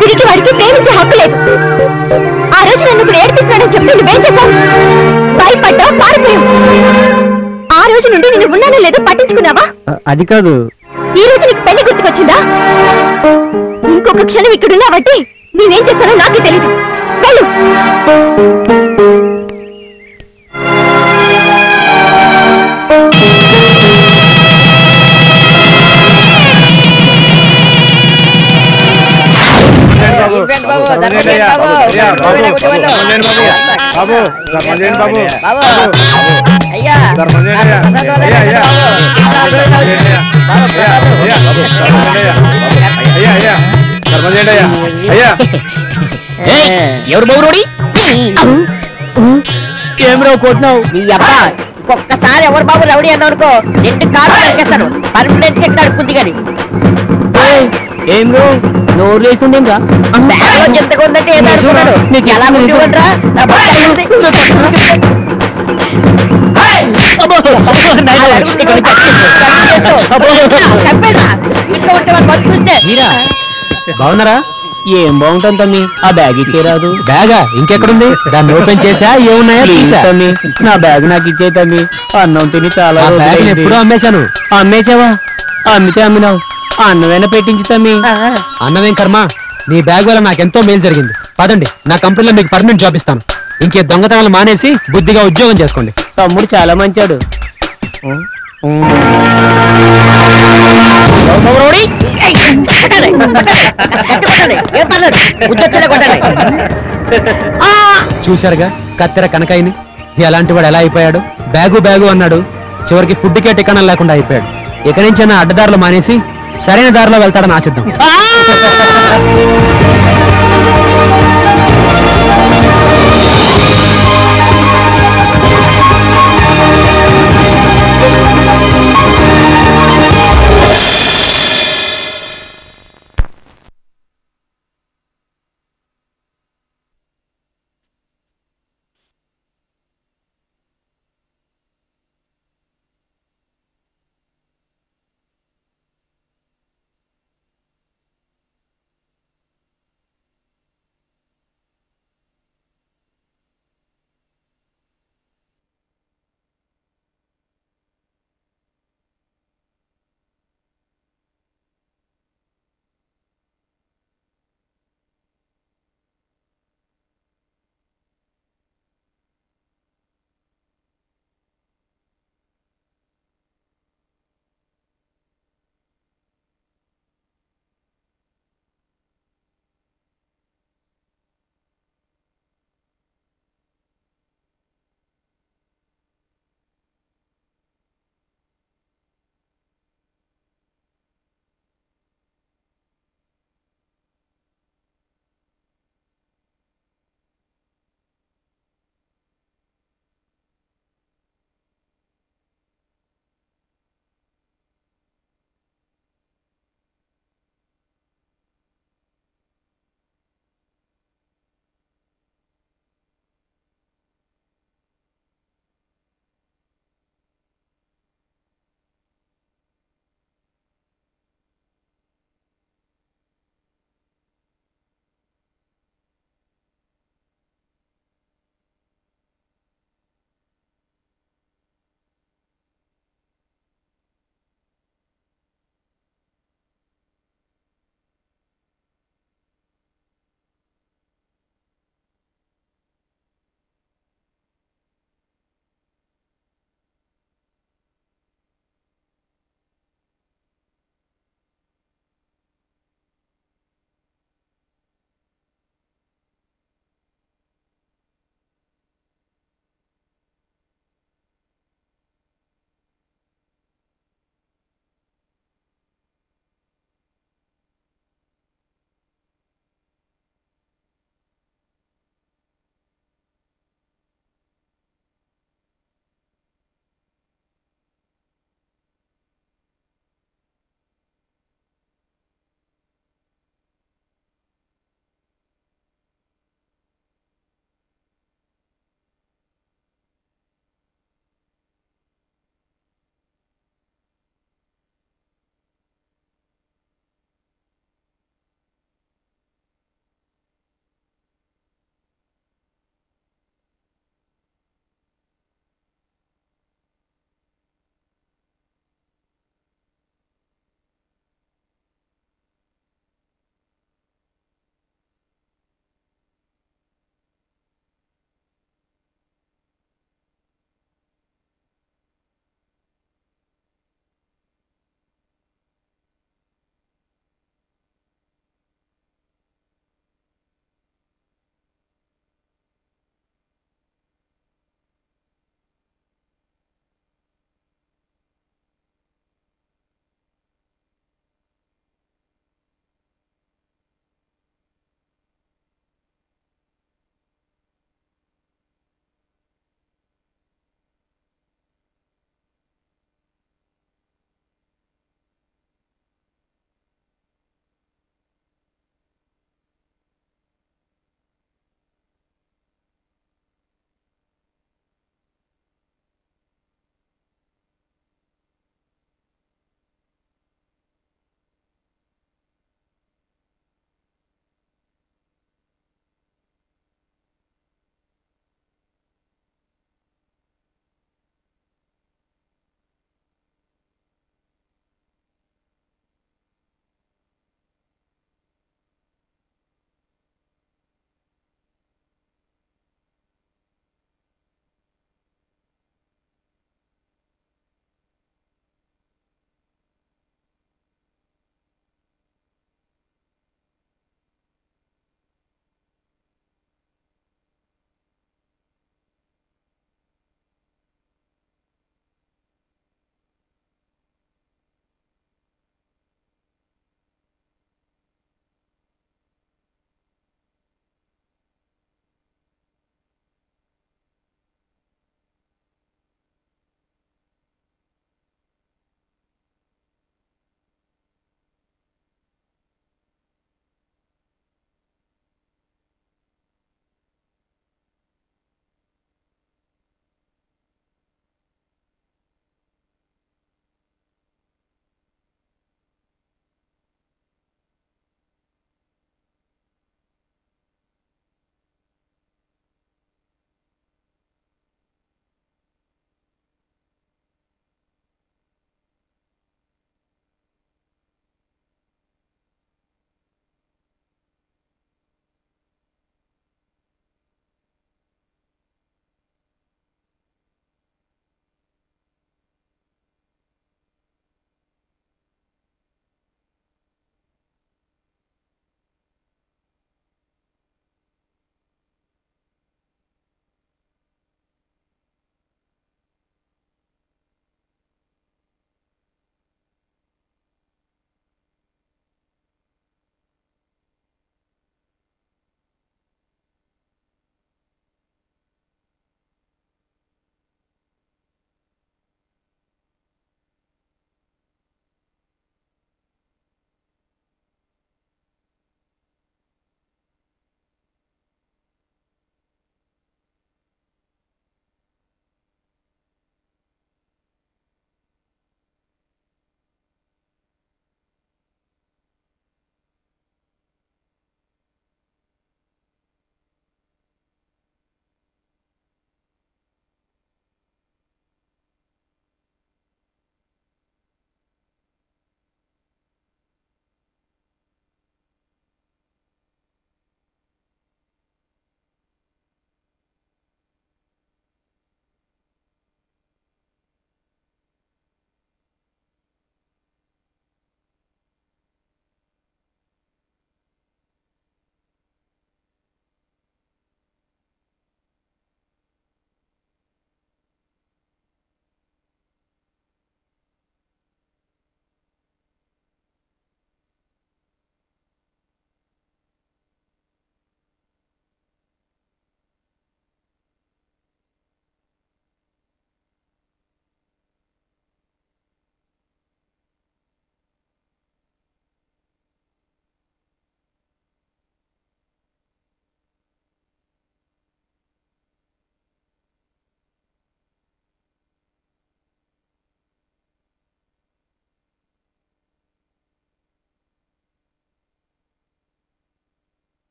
వీరికి వారికి ప్రేమించే హక్కు లేదు. ఆ రోజు నన్ను ఇప్పుడు ఏడిపిస్తాడని చెప్పి నువ్వేం చేశావు? భయపడ్డావు, పారిపోయావు. ఆ రోజు నుండి నేను ఉన్నానో లేదో పట్టించుకున్నావా? అది కాదు. ఈ రోజు నీకు పెళ్లి గుర్తుకొచ్చిందా? ఇంకొక క్షణం ఇక్కడున్నావంటే నేనేం చేస్తానో నాకే తెలీదు. వెళ్ళు. ఎవరు బౌరోడి? ఏమిరో కొట్టినావు? నీ అబ్బా ఒక్కసారి ఎవరు బాబు రౌడీ అన్నావు అనుకో, 2 కాళ్ళు నరికేస్తాను. పర్మనెంట్ ఎక్కుతాడు కుద్దిగాని. ఏం రో నోరు లేస్తుందేంరా? బ్యాగ్ లో ఎంత కొందంటే ఏదో అనుకున్నాను. నీకు ఎలా గుర్తుకుంటారా? నా బొక్క అయింది. చెప్పేరా ఇంట్లో ఉంటే వాళ్ళు బతుకుంటే. బాగున్నారా? ఏం బాగుంటుంది తమ్మి, ఆ బ్యాగ్ ఇచ్చేరాదు. బ్యాగా ఇంకెక్కడుంది? దాన్ని ఓపెన్ చేసా, ఏమున్నాయో చూసా. తమ్మి నా బ్యాగ్ నాకు ఇచ్చే తమ్మి. అన్నం తిని చాలా బ్యాగ్ ఎప్పుడో అమ్మేశాను. అమ్మేసావా? అమ్మితే అమ్మినావు, అన్నమైనా పెట్టించి తమ్మి. అన్నమేం కర్మ, నీ బ్యాగ్ వల్ల నాకెంతో మేలు జరిగింది. పదండి, నా కంపెనీలో మీకు పర్మనెంట్ జాబ్ ఇస్తాను. ఇంకే దొంగతనాలు మానేసి బుద్ధిగా ఉద్యోగం చేసుకోండి. తమ్ముడు చాలా మంచాడు. చూశారుగా కత్తెర కనకాయని ఎలాంటి వాడు ఎలా అయిపోయాడు. బ్యాగు బ్యాగు అన్నాడు, చివరికి ఫుడ్కే టికాణం లేకుండా అయిపోయాడు. ఇక నుంచైనా అడ్డదారులు మానేసి సరైన దారిలో వెళ్తాడని ఆశిద్దాం.